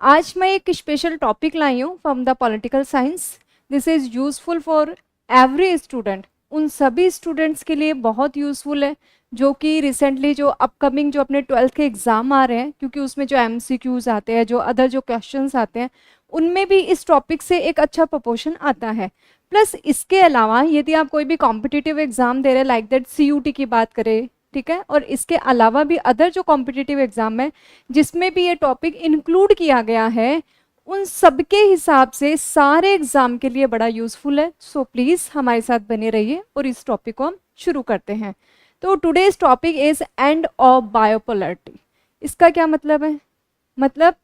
आज मैं एक स्पेशल टॉपिक लाई हूँ from the political science. This is useful for every student, उन सभी स्टूडेंट्स के लिए बहुत यूजफुल है जो कि रिसेंटली जो अपकमिंग जो अपने 12th के एग्ज़ाम आ रहे हैं, क्योंकि उसमें जो MCQs आते हैं, जो अदर जो क्वेश्चंस आते हैं, उनमें भी इस टॉपिक से एक अच्छा प्रोपोर्शन आता है। प्लस इसके अलावा यदि आप कोई भी कॉम्पिटिटिव एग्ज़ाम दे रहे हैं, लाइक दैट CUT की बात करें, ठीक है, और इसके अलावा भी अदर जो कॉम्पिटिटिव एग्जाम है जिसमें भी ये टॉपिक इंक्लूड किया गया है, उन सब के हिसाब से सारे एग्जाम के लिए बड़ा यूजफुल है। सो प्लीज हमारे साथ बने रहिए और इस टॉपिक को हम शुरू करते हैं। तो today's topic is end of bipolarity. इसका क्या मतलब है? मतलब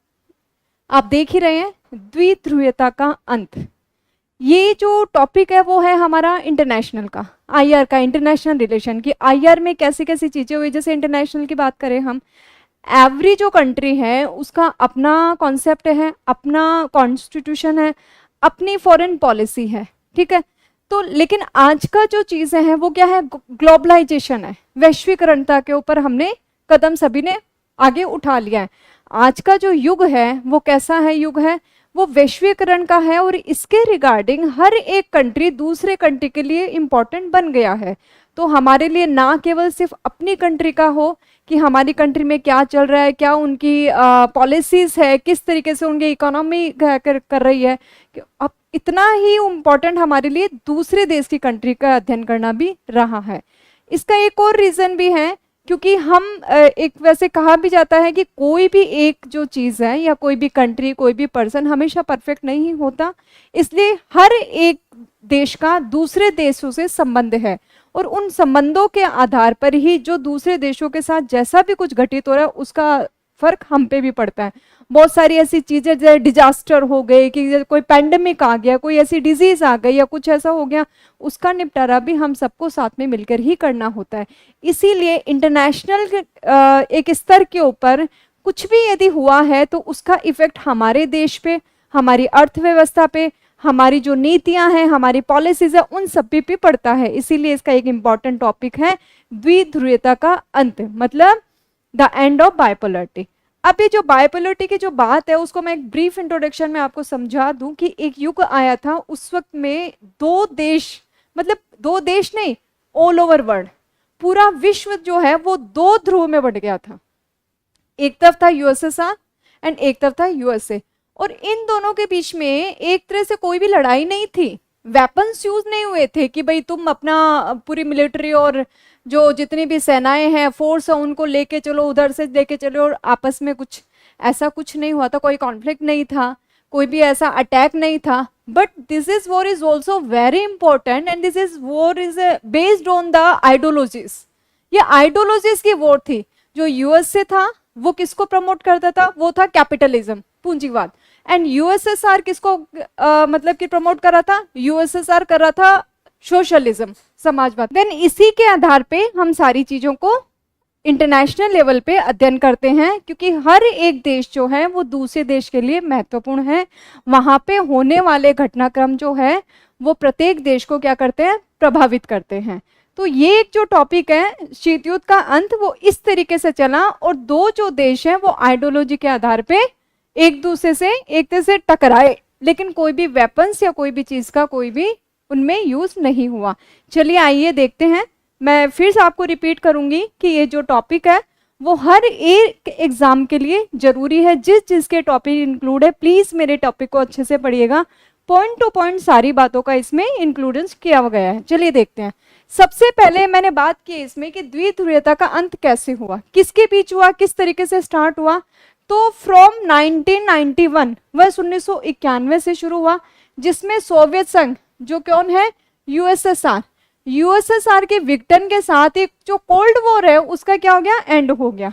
आप देख ही रहे हैं, द्विध्रुवीयता का अंत। ये जो टॉपिक है वो है हमारा इंटरनेशनल का, IR का, इंटरनेशनल रिलेशन की। IR में कैसी कैसी चीज़ें हुई, जैसे इंटरनेशनल की बात करें हम, एवरी जो कंट्री है उसका अपना कॉन्सेप्ट है, अपना कॉन्स्टिट्यूशन है, अपनी फॉरेन पॉलिसी है, ठीक है। तो लेकिन आज का जो चीज़ें हैं वो क्या है? ग्लोबलाइजेशन है, वैश्वीकरणता के ऊपर हमने कदम सभी ने आगे उठा लिया है। आज का जो युग है वो कैसा है? युग है वो वैश्वीकरण का है, और इसके रिगार्डिंग हर एक कंट्री दूसरे कंट्री के लिए इम्पोर्टेंट बन गया है। तो हमारे लिए ना केवल सिर्फ अपनी कंट्री का हो कि हमारी कंट्री में क्या चल रहा है, क्या उनकी पॉलिसीज है, किस तरीके से उनकी इकोनॉमी कर रही है, कि अब इतना ही इम्पोर्टेंट हमारे लिए दूसरे देश की कंट्री का अध्ययन करना भी रहा है। इसका एक और रीज़न भी है, क्योंकि हम एक वैसे कहा भी जाता है कि कोई भी एक जो चीज़ है या कोई भी कंट्री, कोई भी पर्सन हमेशा परफेक्ट नहीं होता, इसलिए हर एक देश का दूसरे देशों से संबंध है, और उन संबंधों के आधार पर ही जो दूसरे देशों के साथ जैसा भी कुछ घटित हो रहा है उसका फर्क हम पे भी पड़ता है। बहुत सारी ऐसी चीज़ें जैसे डिजास्टर हो गए, कि कोई पैंडेमिक आ गया, कोई ऐसी डिजीज आ गई या कुछ ऐसा हो गया, उसका निपटारा भी हम सबको साथ में मिलकर ही करना होता है। इसीलिए इंटरनेशनल एक स्तर के ऊपर कुछ भी यदि हुआ है तो उसका इफेक्ट हमारे देश पे, हमारी अर्थव्यवस्था पे, हमारी जो नीतियां हैं, हमारी पॉलिसीज है, उन सब पे भी पड़ता है। इसीलिए इसका एक इम्पॉर्टेंट टॉपिक है द्विध्रुवीयता का अंत, मतलब द एंड ऑफ बाइपोलैरिटी। अब ये जो बाइपोलैरिटी की जो बात है उसको मैं एक ब्रीफ इंट्रोडक्शन में आपको समझा दूं कि एक युग आया था, उस वक्त में दो देश, मतलब दो देश नहीं, ऑल ओवर वर्ल्ड, पूरा विश्व जो है वो दो ध्रुव में बंट गया था। एक तरफ था USSR एंड एक तरफ था USA, और इन दोनों के बीच में एक तरह से कोई भी लड़ाई नहीं थी, वेपन्स यूज नहीं हुए थे कि भाई तुम अपना पूरी मिलिट्री और जो जितनी भी सेनाएं हैं, फोर्स है, उनको लेके चलो, उधर से लेके चलो, और आपस में कुछ ऐसा कुछ नहीं हुआ था, कोई कॉन्फ्लिक्ट नहीं था, कोई भी ऐसा अटैक नहीं था। But this is war is also very important, and this is war is based on the ideologies. ये आइडियोलॉजीज की वॉर थी। जो US से था वो किसको प्रमोट करता था? वो था कैपिटलिज्म, पूंजीवाद। एंड USSR किसको मतलब कि प्रमोट कर रहा था? USSR कर रहा था सोशलिज्म, समाजवाद। देन इसी के आधार पे हम सारी चीजों को इंटरनेशनल लेवल पे अध्ययन करते हैं, क्योंकि हर एक देश जो है वो दूसरे देश के लिए महत्वपूर्ण है। वहां पे होने वाले घटनाक्रम जो है वो प्रत्येक देश को क्या करते हैं? प्रभावित करते हैं। तो ये एक जो टॉपिक है शीत युद्ध का अंत, वो इस तरीके से चला, और दो जो देश हैं वो आइडियोलॉजी के आधार पे एक दूसरे से एक तरह से टकराए, लेकिन कोई भी वेपन्स या कोई भी चीज का कोई भी उनमें यूज नहीं हुआ। चलिए आइए देखते हैं। मैं फिर से आपको रिपीट करूंगी कि ये जो टॉपिक है वो हर एक एग्जाम के लिए जरूरी है। जिस जिसके टॉपिक इंक्लूड है, प्लीज मेरे टॉपिक को अच्छे से पढ़िएगा, पॉइंट टू पॉइंट सारी बातों का इसमें इंक्लूडेंस किया गया है। चलिए देखते हैं। सबसे पहले मैंने बात की इसमें कि द्विध्रुवीयता का अंत कैसे हुआ, किसके बीच हुआ, किस तरीके से स्टार्ट हुआ। तो फ्रॉम 1991 वर्ष 1991 से शुरू हुआ, जिसमें सोवियत संघ, जो कौन है? USSR के विघटन के साथ एक जो कोल्ड वॉर है उसका क्या हो गया? एंड हो गया।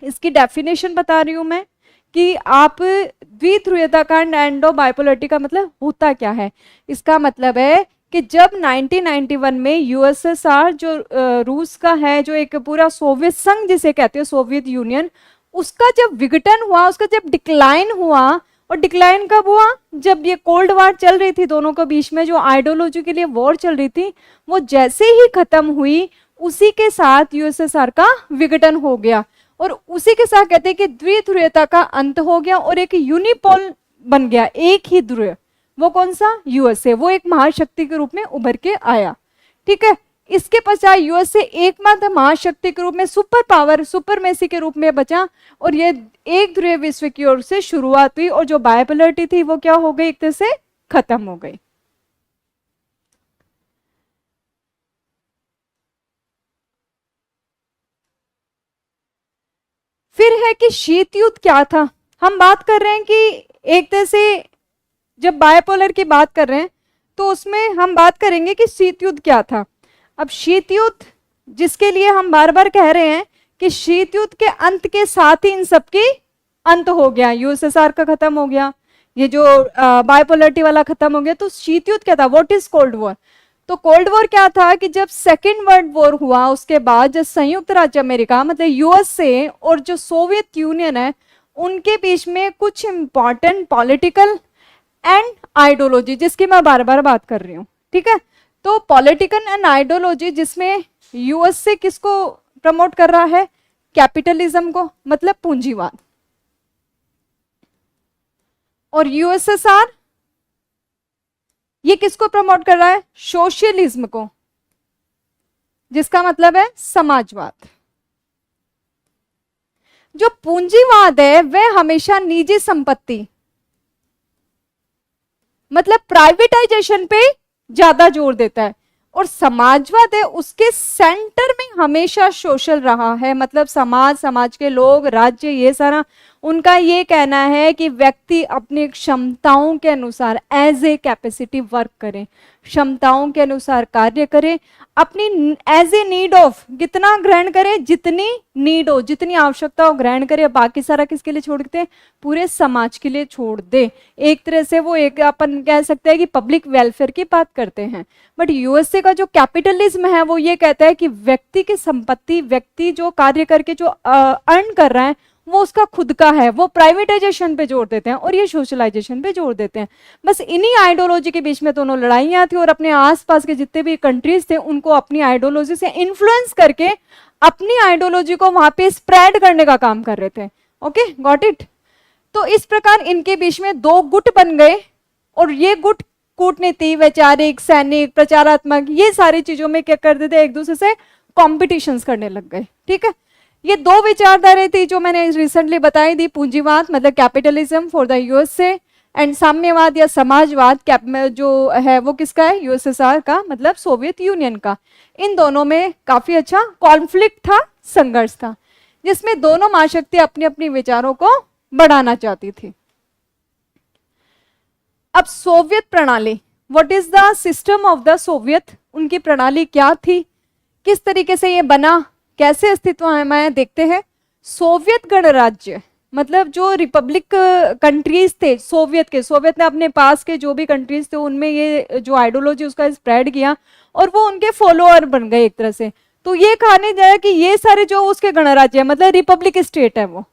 इसकी डेफिनेशन बता रही हूं मैं कि आप द्विध्रुवीयता का एंड ऑफ बाइपोलैरिटी का मतलब होता क्या है। इसका मतलब है कि जब 1991 में USSR जो रूस का है, जो एक पूरा सोवियत संघ जिसे कहते हैं, सोवियत यूनियन, उसका जब विघटन हुआ, उसका जब डिक्लाइन हुआ, और डिक्लाइन कब हुआ? जब ये कोल्ड वार चल रही थी दोनों के बीच में, जो आइडियोलॉजी के लिए वॉर चल रही थी, वो जैसे ही खत्म हुई उसी के साथ USSR का विघटन हो गया। और उसी के साथ कहते हैं कि द्विध्रुवीयता का अंत हो गया और एक यूनिपोल बन गया, एक ही ध्रुव। वो कौन सा? यूएसए। वो एक महाशक्ति के रूप में उभर के आया। ठीक है, इसके पश्चात यूएसए एकमात्र महाशक्ति के रूप में, सुपर पावर, सुपरमेसी के रूप में बचा और ये एक ध्रुवीय विश्व की ओर से शुरुआत हुई और जो बाइपोलरिटी थी वो क्या हो गई? एक तरह से खत्म हो गई। फिर है कि शीत युद्ध क्या था। हम बात कर रहे हैं कि एक तरह से जब बायपोलर की बात कर रहे हैं तो उसमें हम बात करेंगे कि शीत युद्ध क्या था। अब शीत युद्ध जिसके लिए हम बार बार कह रहे हैं कि शीत युद्ध के अंत के साथ ही इन सबकी अंत हो गया, यूएसएसआर का खत्म हो गया, ये जो बायपोलरिटी वाला खत्म हो गया। तो शीत युद्ध क्या था? What is cold war? तो कोल्ड वॉर क्या था कि जब सेकेंड वर्ल्ड वॉर हुआ उसके बाद जब संयुक्त राज्य अमेरिका मतलब यूएसए और जो सोवियत यूनियन है उनके बीच में कुछ इंपॉर्टेंट पॉलिटिकल एंड आइडियोलॉजी, जिसकी मैं बार बार बात कर रही हूँ, ठीक है। तो पॉलिटिकल एंड आइडियोलॉजी जिसमें यूएसए किसको प्रमोट कर रहा है? कैपिटलिज्म को, मतलब पूंजीवाद। और यूएसएसआर ये किसको प्रमोट कर रहा है? सोशलिज्म को, जिसका मतलब है समाजवाद। जो पूंजीवाद है वह हमेशा निजी संपत्ति मतलब प्राइवेटाइजेशन पे ज्यादा जोर देता है और समाजवाद है उसके सेंटर में हमेशा सोशल रहा है, मतलब समाज, समाज के लोग, राज्य, ये सारा उनका ये कहना है कि व्यक्ति अपनी क्षमताओं के अनुसार एज ए कैपेसिटी वर्क करे, क्षमताओं के अनुसार कार्य करे, अपनी एज ए नीड ऑफ कितना ग्रहण करे, जितनी नीड हो, जितनी आवश्यकता हो ग्रहण करे, बाकी सारा किसके लिए छोड़ देते हैं? पूरे समाज के लिए छोड़ दे। एक तरह से वो एक अपन कह सकते हैं कि पब्लिक वेलफेयर की बात करते हैं। बट यूएसए का जो कैपिटलिज्म है वो ये कहता है कि व्यक्ति की संपत्ति, व्यक्ति जो कार्य करके जो अर्न कर रहा है वो उसका खुद का है, वो प्राइवेटाइजेशन पे जोर देते हैं और ये सोशलाइजेशन पे जोर देते हैं। बस इन्हीं आइडियोलॉजी के बीच में दोनों लड़ाइयां थी और अपने आसपास के जितने भी कंट्रीज थे उनको अपनी आइडियोलॉजी से इन्फ्लुएंस करके अपनी आइडियोलॉजी को वहां पे स्प्रेड करने का काम कर रहे थे। Okay, got it. तो इस प्रकार इनके बीच में दो गुट बन गए और ये गुट कूटनीति, वैचारिक, सैनिक, प्रचारात्मक, ये सारी चीजों में क्या कर देते? एक दूसरे से कॉम्पिटिशंस करने लग गए। ठीक है, ये दो विचारधाराएं थी जो मैंने रिसेंटली बताई थी, पूंजीवाद मतलब capitalism for the USA and साम्यवाद या समाजवाद जो है वो किसका है? यूएसएसआर का, मतलब सोवियत यूनियन का। इन दोनों में काफी अच्छा कॉन्फ्लिक्ट था, संघर्ष था, जिसमें दोनों महाशक्ति अपनी अपनी विचारों को बढ़ाना चाहती थी। अब सोवियत प्रणाली, what is the system of the Soviet, उनकी प्रणाली क्या थी, किस तरीके से ये बना, कैसे अस्तित्व में देखते हैं। सोवियत गणराज्य मतलब जो रिपब्लिक कंट्रीज थे सोवियत के, सोवियत ने अपने पास के जो भी कंट्रीज थे उनमें ये जो आइडियोलॉजी उसका स्प्रेड किया और वो उनके फॉलोअर बन गए एक तरह से। तो ये कहने जाए कि ये सारे जो उसके गणराज्य है मतलब रिपब्लिक स्टेट है वो।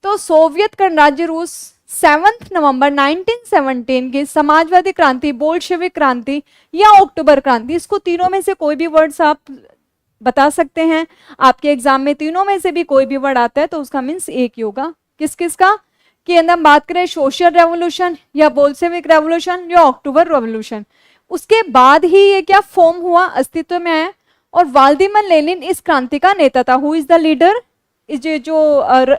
तो सोवियत गणराज्य रूस 7 नवंबर 1917 की समाजवादी क्रांति, बोल्शेविक क्रांति या अक्टूबर क्रांति, इसको तीनों में से कोई भी वर्ड्स आप बता सकते हैं। आपके एग्जाम में तीनों में से भी कोई भी वर्ड आता है तो उसका मीन्स एक ही होगा। किस किस का? कि अंदर हम बात करें सोशल रेवोल्यूशन या बोल्शेविक रेवोल्यूशन या अक्टूबर रेवोल्यूशन, उसके बाद ही ये क्या फॉर्म हुआ, अस्तित्व में आया। और व्लादिमीर लेनिन इस क्रांति का नेता था। Who is the leader? इस जो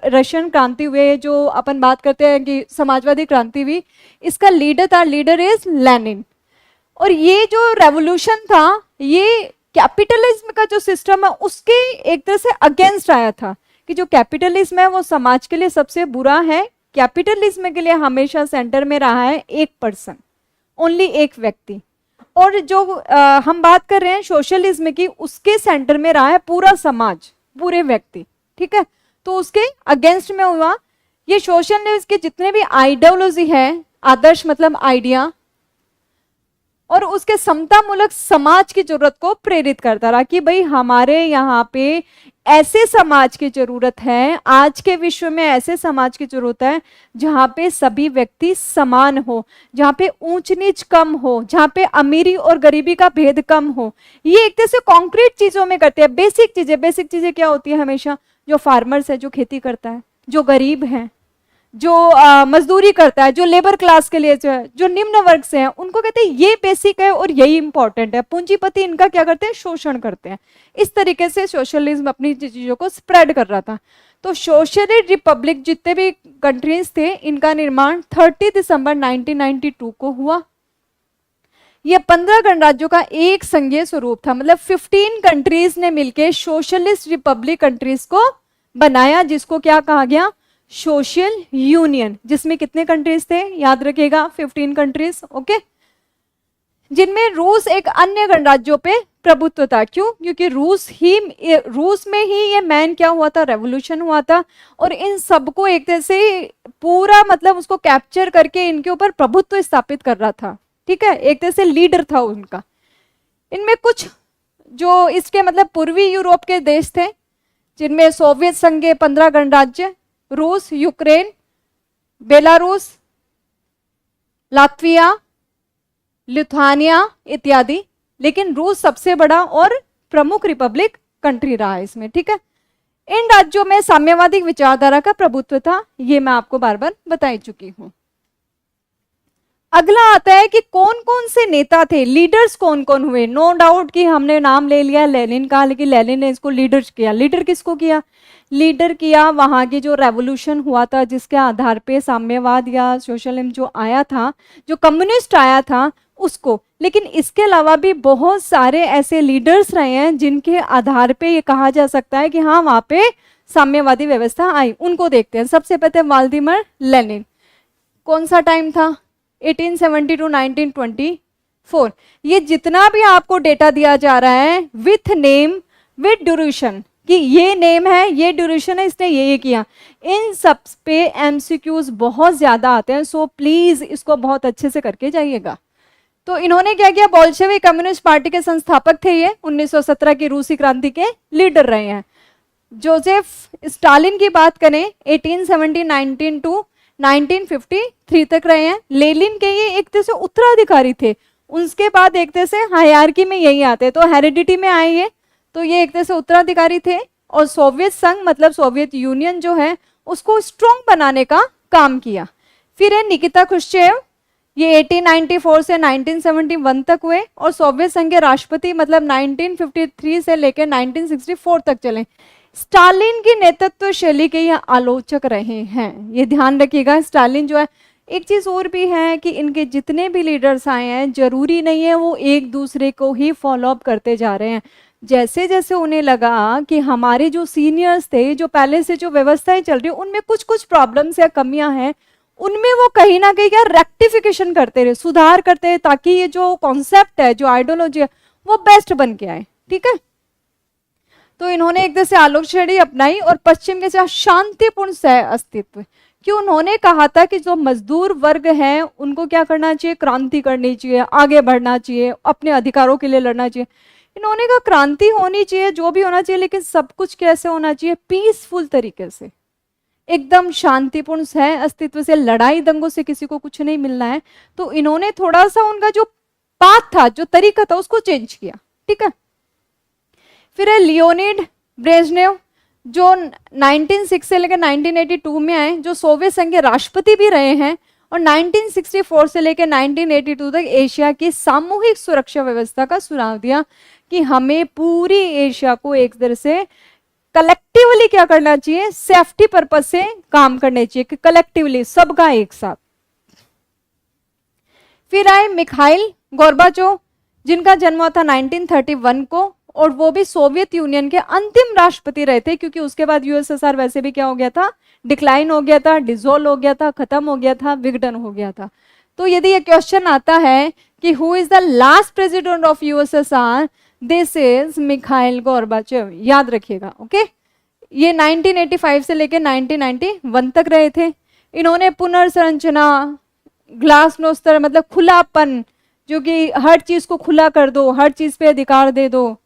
रशियन क्रांति हुए, जो अपन बात करते हैं कि समाजवादी क्रांति हुई, इसका लीडर था, लीडर इज लेनिन। और ये जो रेवोल्यूशन था ये कैपिटलिज्म का जो सिस्टम है उसके एक तरह से अगेंस्ट आया था कि जो कैपिटलिज्म है वो समाज के लिए सबसे बुरा है। कैपिटलिज्म के लिए हमेशा सेंटर में रहा है एक पर्सन, ओनली एक व्यक्ति। और जो हम बात कर रहे हैं सोशलिज्म की, उसके सेंटर में रहा है पूरा समाज, पूरे व्यक्ति। ठीक है, तो उसके अगेंस्ट में हुआ। ये सोशलिज्म के जितने भी आइडियोलॉजी है, आदर्श मतलब आइडिया, और उसके समतामूलक समाज की जरूरत को प्रेरित करता रहा कि भाई हमारे यहाँ पे ऐसे समाज की जरूरत है, आज के विश्व में ऐसे समाज की जरूरत है जहाँ पे सभी व्यक्ति समान हो, जहाँ पे ऊंच नीच कम हो, जहाँ पे अमीरी और गरीबी का भेद कम हो। ये एक तरह से कॉन्क्रीट चीजों में करते हैं, बेसिक चीजें। बेसिक चीजें क्या होती है? हमेशा जो फार्मर्स है, जो खेती करता है, जो गरीब हैं, जो मजदूरी करता है, जो लेबर क्लास के लिए जो निम्न वर्ग से हैं, उनको कहते हैं ये बेसिक है और यही इंपॉर्टेंट है। पूंजीपति इनका क्या करते हैं, शोषण करते हैं। इस तरीके से सोशलिज्म अपनी चीजों को स्प्रेड कर रहा था। तो सोशलिस्ट रिपब्लिक जितने भी कंट्रीज थे, इनका निर्माण 30 दिसंबर 1992 को हुआ। ये 15 गणराज्यों का एक संघीय स्वरूप था, मतलब 15 कंट्रीज ने मिलकर सोशलिस्ट रिपब्लिक कंट्रीज को बनाया, जिसको क्या कहा गया, सोशल यूनियन। जिसमें कितने कंट्रीज थे, याद रखिएगा 15 कंट्रीज, ओके। जिनमें रूस एक अन्य गणराज्यों पे प्रभुत्व था। क्यों? क्योंकि रूस में ही ये मैन क्या हुआ था, रेवोल्यूशन हुआ था, और इन सबको एक तरह से पूरा मतलब उसको कैप्चर करके इनके ऊपर प्रभुत्व स्थापित कर रहा था, ठीक है, एक तरह से लीडर था उनका। इनमें कुछ जो इसके मतलब पूर्वी यूरोप के देश थे, जिनमें सोवियत संघ के 15 गणराज्य, रूस, यूक्रेन, बेलारूस, लात्विया, लिथुआनिया इत्यादि। लेकिन रूस सबसे बड़ा और प्रमुख रिपब्लिक कंट्री रहा है इसमें, ठीक है। इन राज्यों में साम्यवादी विचारधारा का प्रभुत्व था, ये मैं आपको बार बार बता चुकी हूं। अगला आता है कि कौन कौन से नेता थे, लीडर्स कौन कौन हुए। नो डाउट कि हमने नाम ले लिया लेनिन का, लेकिन लेनिन ने इसको लीडर किया। लीडर किसको किया, लीडर किया वहां की जो रेवोल्यूशन हुआ था, जिसके आधार पे साम्यवाद या सोशलिज्म जो आया था, जो कम्युनिस्ट आया था उसको। लेकिन इसके अलावा भी बहुत सारे ऐसे लीडर्स रहे हैं जिनके आधार पे ये कहा जा सकता है कि हाँ वहां पे साम्यवादी व्यवस्था आई। उनको देखते हैं। सबसे पहले व्लादिमीर लेनिन। कौन सा टाइम था, 1870 टू 1924। ये जितना भी आपको डेटा दिया जा रहा है विथ नेम विथ ड्यूरेशन, कि ये नेम है, ये ड्यूरेशन है, इसने ये किया, इन सब पे एमसीक्यूज बहुत ज्यादा आते हैं। सो प्लीज इसको बहुत अच्छे से करके जाइएगा। तो इन्होंने क्या किया, बोल्शेविक कम्युनिस्ट पार्टी के संस्थापक थे ये, 1917 की रूसी क्रांति के लीडर रहे हैं। जोसेफ स्टालिन की बात करें 1879 टू 1953 तक रहे हैं। लेनिन के ये एक तरह से उत्तराधिकारी थे। उसके बाद एक तरह से हायरार्की में यही आते, तो हेरिडिटी में आए ये, तो ये एक तरह से उत्तराधिकारी थे। और सोवियत संघ मतलब सोवियत यूनियन जो है उसको स्ट्रॉन्ग बनाने का काम किया। फिर है निकिता क्रुश्चेव, ये 1894 से 1971 तक हुए और सोवियत संघ के राष्ट्रपति मतलब 1953 से लेकर 1964 तक चले। स्टालिन की नेतृत्व शैली के ये आलोचक रहे हैं, ये ध्यान रखिएगा। स्टालिन जो है, एक चीज और भी है कि इनके जितने भी लीडर्स आए हैं जरूरी नहीं है वो एक दूसरे को ही फॉलो अप करते जा रहे हैं। जैसे जैसे उन्हें लगा कि हमारे जो सीनियर्स थे, जो पहले से जो व्यवस्थाएं चल रही उनमें कुछ कुछ प्रॉब्लम्स या कमियां हैं, उनमें वो कहीं ना कहीं क्या रेक्टिफिकेशन करते रहे, सुधार करते रहे, ताकि ये जो कॉन्सेप्ट है, जो आइडियोलॉजी है, वो बेस्ट बन के आए, ठीक है। तो इन्होंने एक तरह से आलोक श्रेणी अपनाई और पश्चिम के साथ शांतिपूर्ण सह अस्तित्व, कि उन्होंने कहा था कि जो मजदूर वर्ग है उनको क्या करना चाहिए, क्रांति करनी चाहिए, आगे बढ़ना चाहिए, अपने अधिकारों के लिए लड़ना चाहिए। इन्होंने कहा क्रांति होनी चाहिए, जो भी होना चाहिए, लेकिन सब कुछ कैसे होना चाहिए, पीसफुल तरीके से, एकदम शांतिपूर्ण सह अस्तित्व से, लड़ाई दंगों से किसी को कुछ नहीं मिलना है। तो इन्होंने थोड़ा सा उनका जो पाथ था, जो तरीका था, उसको चेंज किया, ठीक है। फिर है लियोनिड ब्रेजनेव, जो 1906 से लेकर 1982 में आए, जो सोवियत संघ के राष्ट्रपति भी रहे हैं और 1964 से लेकर 1982 तक एशिया की सामूहिक सुरक्षा व्यवस्था का सुझाव दिया कि हमें पूरी एशिया को एक तरह से कलेक्टिवली क्या करना चाहिए, सेफ्टी पर्पज से काम करने चाहिए, कि कलेक्टिवली सबका एक साथ। फिर आए मिखाइल गोर्बाचोव, जिनका जन्म हुआ था 1931 को, और वो भी सोवियत यूनियन के अंतिम राष्ट्रपति रहे थे, क्योंकि उसके बाद यूएसएसआर वैसे भी क्या हो गया था, डिक्लाइन हो गया था, डिसॉल्व हो गया था, खत्म हो गया था, विघटन हो गया था। तो यदि ये क्वेश्चन आता है कि who is the last president of USSR, this is Mikhail Gorbachev, याद रखिएगा, ओके। ये 1985 से लेकर 1991 तक रहे थे। इन्होंने पुनर्संरचना, ग्लासनोस्त मतलब खुलापन, जो कि हर चीज को खुला कर दो, हर चीज पे अधिकार दे दो,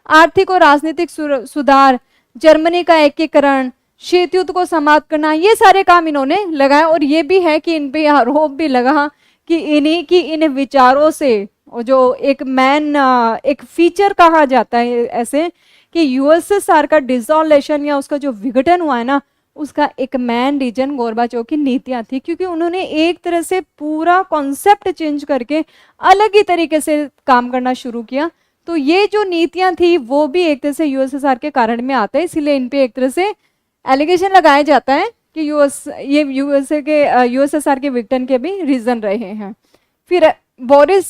आर्थिक और राजनीतिक सुधार, जर्मनी का एकीकरण, शीत युद्ध को समाप्त करना, ये सारे काम इन्होंने लगाए। और ये भी है कि इन पे आरोप भी लगा कि इन्हीं की इन विचारों से, जो एक फीचर कहा जाता है ऐसे, कि यूएसएसआर का डिसोलेशन या उसका जो विघटन हुआ है ना, उसका एक मेन रीजन गोरबाचोव की नीतियां थी, क्योंकि उन्होंने एक तरह से पूरा कॉन्सेप्ट चेंज करके अलग ही तरीके से काम करना शुरू किया। तो ये जो नीतियां थी वो भी एक तरह से यूएसएसआर के कारण में आता है, इसीलिए इन पे एक तरह से एलिगेशन लगाया जाता है कि यूएसएसआर के विघटन के भी रीजन रहे हैं। फिर बोरिस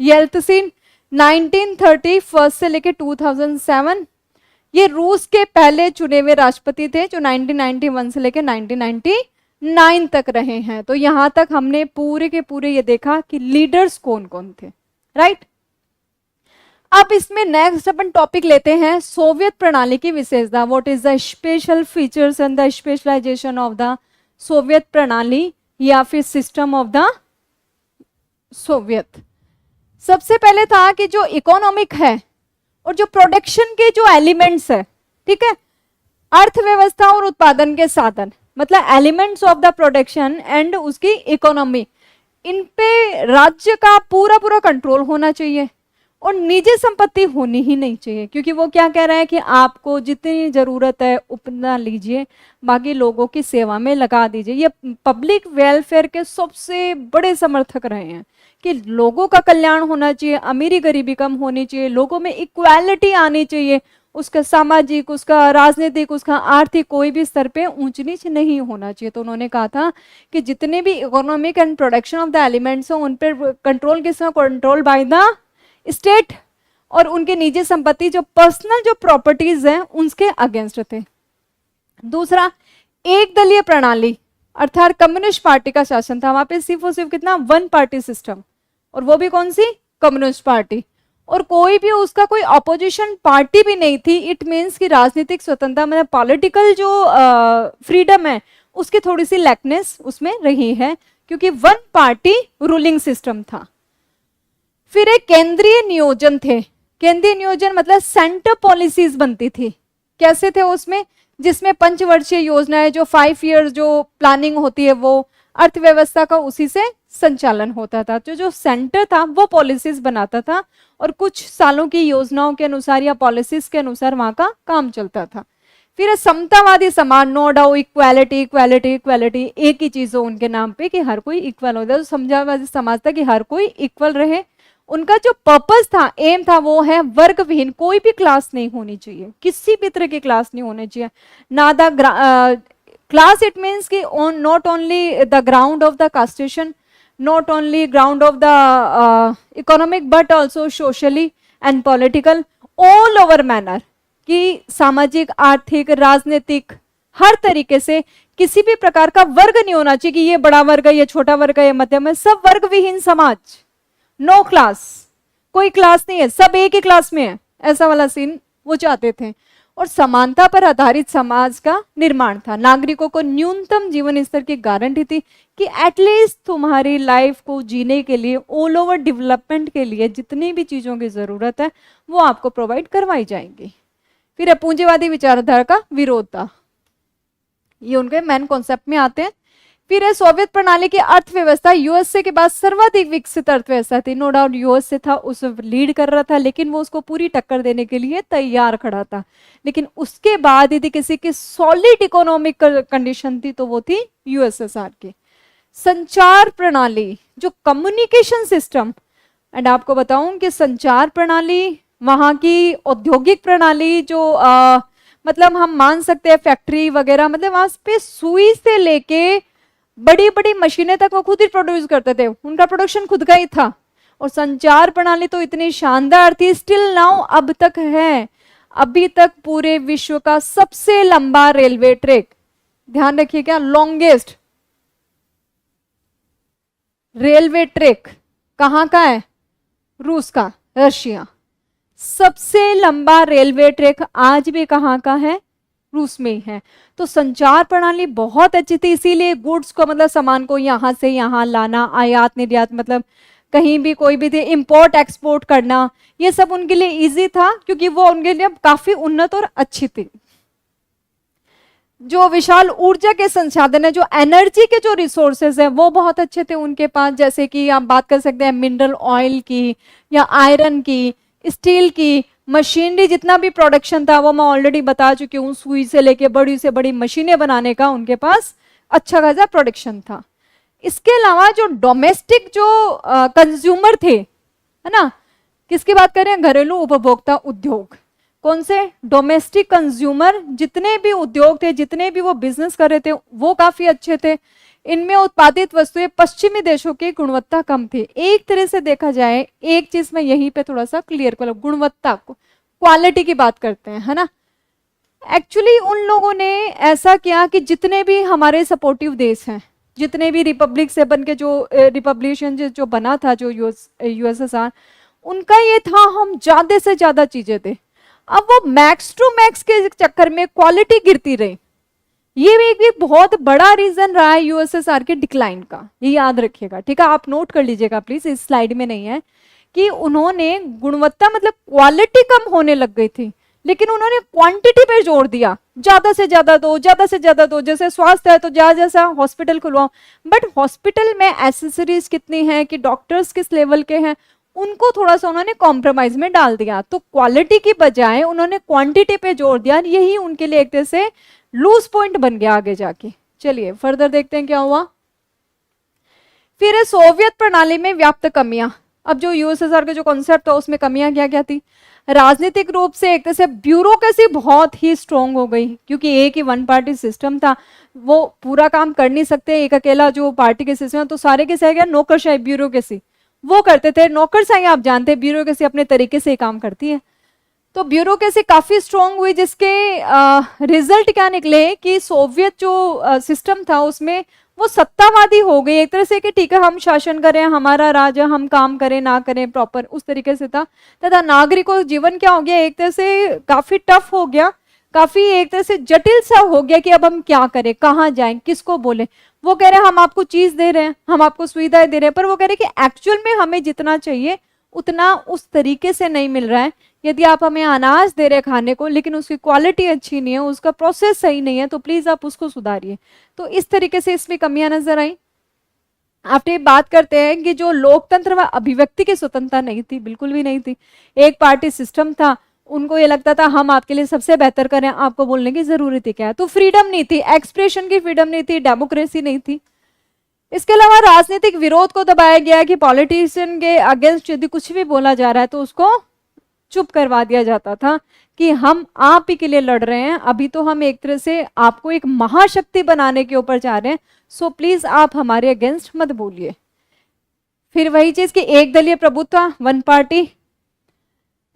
येल्त्सिन 1931 से लेके 2007, ये रूस के पहले चुने हुए राष्ट्रपति थे जो 1991 से लेके 1999 तक रहे हैं। तो यहां तक हमने पूरे के पूरे ये देखा कि लीडर्स कौन कौन थे, राइट। अब इसमें नेक्स्ट अपन टॉपिक लेते हैं सोवियत प्रणाली की विशेषता। What is the special features and the specialization of the Soviet प्रणाली या फिर सिस्टम ऑफ द सोवियत। सबसे पहले था कि जो इकोनॉमिक है और जो प्रोडक्शन के जो एलिमेंट्स है, ठीक है, अर्थव्यवस्था और उत्पादन के साधन, मतलब elements of the production and उसकी इकोनॉमी, इन पे राज्य का पूरा पूरा कंट्रोल होना चाहिए और निजी संपत्ति होनी ही नहीं चाहिए, क्योंकि वो क्या कह रहा है कि आपको जितनी जरूरत है उतना लीजिए, बाकी लोगों की सेवा में लगा दीजिए। ये पब्लिक वेलफेयर के सबसे बड़े समर्थक रहे हैं कि लोगों का कल्याण होना चाहिए, अमीरी गरीबी कम होनी चाहिए, लोगों में इक्वालिटी आनी चाहिए, उसका सामाजिक, उसका राजनीतिक, उसका आर्थिक कोई भी स्तर पे ऊंच नीच नहीं होना चाहिए। तो उन्होंने कहा था कि जितने भी economic and production of the elements हो उन पर कंट्रोल किसका, कंट्रोल बाय द स्टेट, और उनके निजी संपत्ति जो पर्सनल जो प्रॉपर्टीज हैं उनके अगेंस्ट थे। दूसरा, एक दलीय प्रणाली अर्थात कम्युनिस्ट पार्टी का शासन था। वहां पे सिर्फ और सिर्फ कितना, वन पार्टी सिस्टम, और वो भी कौन सी, कम्युनिस्ट पार्टी, और कोई भी उसका कोई ऑपोजिशन पार्टी भी नहीं थी। इट मीन्स कि राजनीतिक स्वतंत्रता मतलब पॉलिटिकल जो फ्रीडम है उसकी थोड़ी सी लैकनेस उसमें रही है, क्योंकि वन पार्टी रूलिंग सिस्टम था। फिर एक केंद्रीय नियोजन थे। केंद्रीय नियोजन मतलब सेंटर पॉलिसीज बनती थी। कैसे थे उसमें, जिसमें पंचवर्षीय योजनाएं जो 5 ईयर्स जो प्लानिंग होती है वो अर्थव्यवस्था का उसी से संचालन होता था। तो जो सेंटर था वो पॉलिसीज बनाता था और कुछ सालों की योजनाओं के अनुसार या पॉलिसीज के अनुसार वहां का काम चलता था। फिर समतावादी समाज, no doubt, equality equality equality, एक ही चीज हो उनके नाम पे कि हर कोई इक्वल हो जाए। समतावादी समाज था कि हर कोई इक्वल रहे। उनका जो पर्पस था, एम था, वो है वर्ग विहीन, कोई भी क्लास नहीं होनी चाहिए, किसी भी तरह की क्लास नहीं होनी चाहिए। ना द क्लास, इट मीन्स कि not only the ground of the castration, not only ground of the economic but also socially and political, all over manner, कि सामाजिक, आर्थिक, राजनीतिक हर तरीके से किसी भी प्रकार का वर्ग नहीं होना चाहिए कि ये बड़ा वर्ग है, ये छोटा वर्ग है, ये मध्यम है, सब वर्ग विहीन समाज, नो क्लास, कोई क्लास नहीं है, सब एक ही क्लास में है, ऐसा वाला सीन वो चाहते थे। और समानता पर आधारित समाज का निर्माण था। नागरिकों को न्यूनतम जीवन स्तर की गारंटी थी कि एटलीस्ट तुम्हारी लाइफ को जीने के लिए, ऑल ओवर डेवलपमेंट के लिए जितनी भी चीजों की जरूरत है वो आपको प्रोवाइड करवाई जाएंगी। फिर पूंजीवादी विचारधारा का विरोध था, ये उनके मेन कॉन्सेप्ट में आते हैं। फिर है सोवियत प्रणाली की अर्थव्यवस्था यूएसए के बाद सर्वाधिक विकसित अर्थव्यवस्था थी। नो डाउट यूएसए था, उस लीड कर रहा था, लेकिन वो उसको पूरी टक्कर देने के लिए तैयार खड़ा था। लेकिन उसके बाद यदि किसी की सॉलिड इकोनॉमिक कंडीशन थी तो वो थी यूएसएसआर की। संचार प्रणाली, जो कम्युनिकेशन सिस्टम, एंड आपको बताऊं कि संचार प्रणाली, वहां की औद्योगिक प्रणाली जो मतलब हम मान सकते हैं फैक्ट्री वगैरह, मतलब वहां पे सुई से लेके बड़ी बड़ी मशीनें तक वो खुद ही प्रोड्यूस करते थे, उनका प्रोडक्शन खुद का ही था। और संचार प्रणाली तो इतनी शानदार थी, स्टिल नाउ अब तक है, अभी तक पूरे विश्व का सबसे लंबा रेलवे ट्रैक, ध्यान रखिए क्या, लॉन्गेस्ट रेलवे ट्रैक कहां का है, रूस का, रशिया। सबसे लंबा रेलवे ट्रैक आज भी कहां का है, रूस में ही है। तो संचार प्रणाली बहुत अच्छी थी, इसीलिए गुड्स को मतलब सामान को यहां से यहां लाना, आयात निर्यात, मतलब कहीं भी कोई भी थी, इंपोर्ट एक्सपोर्ट करना, ये सब उनके लिए इजी था क्योंकि वो उनके लिए काफी उन्नत और अच्छी थी। जो विशाल ऊर्जा के संसाधन है, जो एनर्जी के जो रिसोर्सेज है वो बहुत अच्छे थे उनके पास, जैसे कि आप बात कर सकते हैं मिनरल ऑयल की या आयरन की, स्टील की, मशीनरी जितना भी प्रोडक्शन था वो मैं ऑलरेडी बता चुकी हूँ, सुई से लेके बड़ी से बड़ी मशीनें बनाने का उनके पास अच्छा खासा प्रोडक्शन था। इसके अलावा जो डोमेस्टिक जो कंज्यूमर थे, है ना, किसकी बात कर रहे हैं, घरेलू उपभोक्ता उद्योग, कौन से, डोमेस्टिक कंज्यूमर, जितने भी उद्योग थे, जितने भी वो बिजनेस कर रहे थे वो काफी अच्छे थे। इनमें उत्पादित वस्तुएं पश्चिमी देशों की गुणवत्ता कम थी। एक तरह से देखा जाए, एक चीज मैं यहीं पे थोड़ा सा क्लियर कर लूं, गुणवत्ता क्वालिटी की बात करते हैं, है ना। एक्चुअली उन लोगों ने ऐसा किया कि जितने भी हमारे सपोर्टिव देश हैं, जितने भी रिपब्लिक से बन के जो रिपब्लिशन जो बना था जो यूएसएसआर, उनका ये था हम ज्यादा से ज्यादा चीजें थे। अब वो मैक्स टू मैक्स के चक्कर में क्वालिटी गिरती रही। ये भी एक बहुत बड़ा रीजन रहा है यूएसएसआर के डिक्लाइन का, ये याद रखिएगा, ठीक है, आप नोट कर लीजिएगा प्लीज, इस स्लाइड में नहीं है, कि उन्होंने गुणवत्ता मतलब क्वालिटी कम होने लग गई थी, लेकिन उन्होंने क्वांटिटी पे जोर दिया, ज्यादा से ज्यादा दो, ज्यादा से ज्यादा दो। जैसे स्वास्थ्य है तो जैसा हॉस्पिटल खुलवाओ, बट हॉस्पिटल में एसेसरीज कितनी है, कि डॉक्टर्स किस लेवल के हैं, उनको थोड़ा सा उन्होंने कॉम्प्रोमाइज में डाल दिया। तो क्वालिटी की बजाय उन्होंने क्वांटिटी पे जोर दिया, यही उनके लिए एक तरह से लूज पॉइंट बन गया आगे जाके। चलिए फर्दर देखते हैं क्या हुआ। फिर सोवियत प्रणाली में व्याप्त कमियां। अब जो यूएसएसआर का जो कॉन्सेप्ट था उसमें कमियां क्या क्या थी। राजनीतिक रूप से एक तरह से ब्यूरोक्रेसी बहुत ही स्ट्रांग हो गई, क्योंकि एक ही वन पार्टी सिस्टम था, वो पूरा काम कर नहीं सकते एक अकेला जो पार्टी के सिस्टम, तो सारे के सारे नौकरशाही ब्यूरोक्रेसी वो करते थे। नौकरशाही आप जानते हैं, ब्यूरोक्रेसी अपने तरीके से ही काम करती है। तो ब्यूरोक्रेसी काफी स्ट्रांग हुई, जिसके रिजल्ट क्या निकले कि सोवियत जो सिस्टम था उसमें वो सत्तावादी हो गई एक तरह से, कि ठीक है हम शासन करें, हमारा राज, हम काम करें ना करें प्रॉपर, उस तरीके से था। तथा नागरिकों का जीवन क्या हो गया, एक तरह से काफी टफ हो गया, काफी एक तरह से जटिल सा हो गया कि अब हम क्या करें, कहाँ जाएं, किसको बोले। वो कह रहे हैं हम आपको चीज दे रहे हैं, हम आपको सुविधाएं दे रहे हैं, पर वो कह रहे हैं कि एक्चुअल में हमें जितना चाहिए उतना उस तरीके से नहीं मिल रहा है। यदि आप हमें अनाज दे रहे खाने को, लेकिन उसकी क्वालिटी अच्छी नहीं है, उसका प्रोसेस सही नहीं है, तो प्लीज आप उसको सुधारिए। तो इस तरीके से इसमें कमियां नजर आई। आप बात करते हैं कि जो लोकतंत्र व अभिव्यक्ति की स्वतंत्रता नहीं थी, बिल्कुल भी नहीं थी। एक पार्टी सिस्टम था, उनको ये लगता था हम आपके लिए सबसे बेहतर करें, आपको बोलने की जरूरत ही क्या है। तो फ्रीडम नहीं थी, एक्सप्रेशन की फ्रीडम नहीं थी, डेमोक्रेसी नहीं थी। इसके अलावा राजनीतिक विरोध को दबाया गया कि पॉलिटिशियन के अगेंस्ट यदि कुछ भी बोला जा रहा है तो उसको चुप करवा दिया जाता था, कि हम आप ही के लिए लड़ रहे हैं, अभी तो हम एक तरह से आपको एक महाशक्ति बनाने के ऊपर जा रहे हैं, सो प्लीज आप हमारे अगेंस्ट मत बोलिए। फिर वही चीज कि एक दलीय प्रभुत्व, वन पार्टी,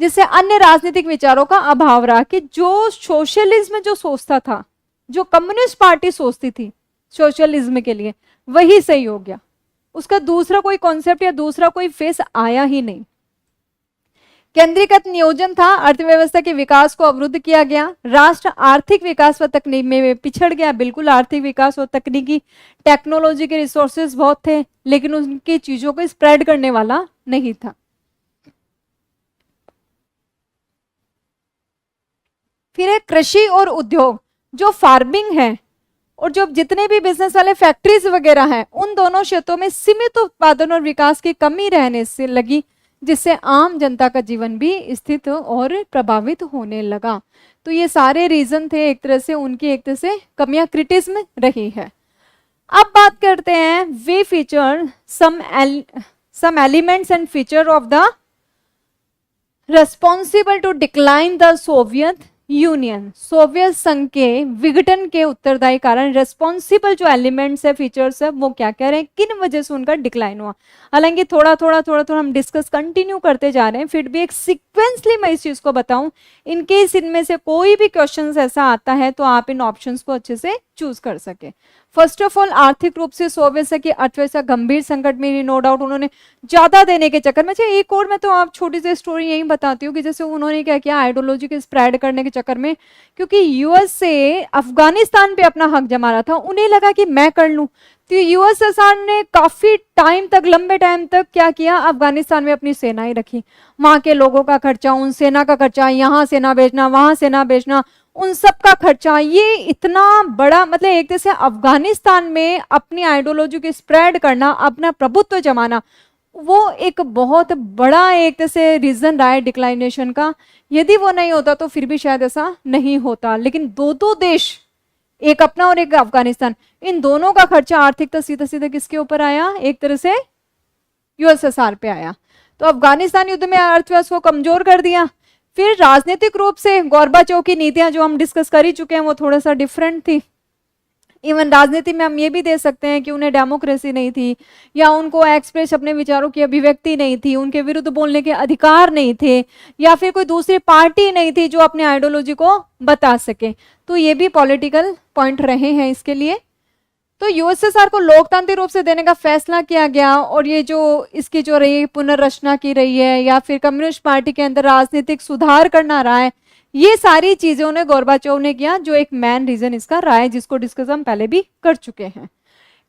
जिससे अन्य राजनीतिक विचारों का अभाव रहा, कि जो सोशलिज्म जो सोचता था, जो कम्युनिस्ट पार्टी सोचती थी सोशलिज्म के लिए, वही सही हो गया, उसका दूसरा कोई कॉन्सेप्ट या दूसरा कोई फेस आया ही नहीं। केंद्रीकृत नियोजन था, अर्थव्यवस्था के विकास को अवरुद्ध किया गया, राष्ट्र आर्थिक विकास व तकनीक में पिछड़ गया। बिल्कुल आर्थिक विकास और तकनीकी टेक्नोलॉजी के रिसोर्सेज बहुत थे, लेकिन उनकी चीजों को स्प्रेड करने वाला नहीं था। फिर है कृषि और उद्योग, जो फार्मिंग है और जो जितने भी बिजनेस वाले फैक्ट्रीज वगैरह हैं, उन दोनों क्षेत्रों में सीमित उत्पादन और विकास की कमी रहने से लगी, जिससे आम जनता का जीवन भी स्थित और प्रभावित होने लगा। तो ये सारे रीजन थे एक तरह से उनकी एक तरह से कमियां, क्रिटिसिज्म रही है। अब बात करते हैं वे feature some elements and feature of the responsible to decline the Soviet Union. Soviet संघ के विघटन के उत्तरदायी कारण रेस्पॉन्सिबल जो एलिमेंट्स है, फीचर्स है, वो क्या कह रहे हैं, किन वजह से उनका डिक्लाइन हुआ। हालांकि थोड़ा थोड़ा हम डिस्कस कंटिन्यू करते जा रहे हैं, फिर भी एक सीक्वेंसली मैं इस चीज को बताऊं, इनकेस इनमें से कोई भी क्वेश्चन ऐसा आता है तो आप इन ऑप्शंस को अच्छे से चूज कर सके। फर्स्ट ऑफ ऑल, आर्थिक रूप से सोवियत संघ की अर्थव्यवस्था गंभीर संकट में, नो डाउट उन्होंने ज्यादा देने के चक्कर में। अच्छा एक और मैं तो आप छोटी सी स्टोरी यही बताती हूँ कि जैसे उन्होंने क्या किया आइडियोलॉजी के स्प्रेड करने के चक्कर में, क्योंकि यूएस से अफगानिस्तान पे अपना हक जमा रहा था, उन्हें लगा कि मैं कर लूं, तो यूएसएसआर ने काफी टाइम तक, लंबे टाइम तक क्या किया, अफगानिस्तान में अपनी सेनाएं रखी। वहां के लोगों का खर्चा, उन सेना का खर्चा, यहाँ सेना भेजना, वहां सेना भेजना, उन सब का खर्चा, ये इतना बड़ा, मतलब एक तरह से अफगानिस्तान में अपनी आइडियोलॉजी की स्प्रेड करना, अपना प्रभुत्व जमाना, वो एक बहुत बड़ा एक जैसे रीजन रहा है डिक्लाइनेशन का। यदि वो नहीं होता तो फिर भी शायद ऐसा नहीं होता। लेकिन दो दो देश, एक अपना और एक अफगानिस्तान, इन दोनों का खर्चा आर्थिकता सीधा सीधा किसके ऊपर आया? एक तरह से यूएसएसआर पे आया। तो अफगानिस्तान युद्ध में अर्थव्यवस्था को कमजोर कर दिया। फिर राजनीतिक रूप से गोरबाचोव की नीतियां जो हम डिस्कस कर ही चुके हैं वो थोड़ा सा डिफरेंट थी। इवन राजनीति में हम ये भी दे सकते हैं कि उन्हें डेमोक्रेसी नहीं थी, या उनको एक्सप्रेस अपने विचारों की अभिव्यक्ति नहीं थी, उनके विरुद्ध बोलने के अधिकार नहीं थे, या फिर कोई दूसरी पार्टी नहीं थी जो अपने आइडियोलॉजी को बता सके। तो ये भी पॉलिटिकल पॉइंट रहे हैं इसके लिए। तो यूएसएसआर को लोकतांत्रिक रूप से देने का फैसला किया गया, और ये जो इसकी जो रही पुनर्रचना की रही है, या फिर कम्युनिस्ट पार्टी के अंदर राजनीतिक सुधार करना रहा है, ये सारी चीजें उन्हें गोरबाचोव ने किया, जो एक मेन रीजन इसका रहा है, जिसको डिस्कस हम पहले भी कर चुके हैं।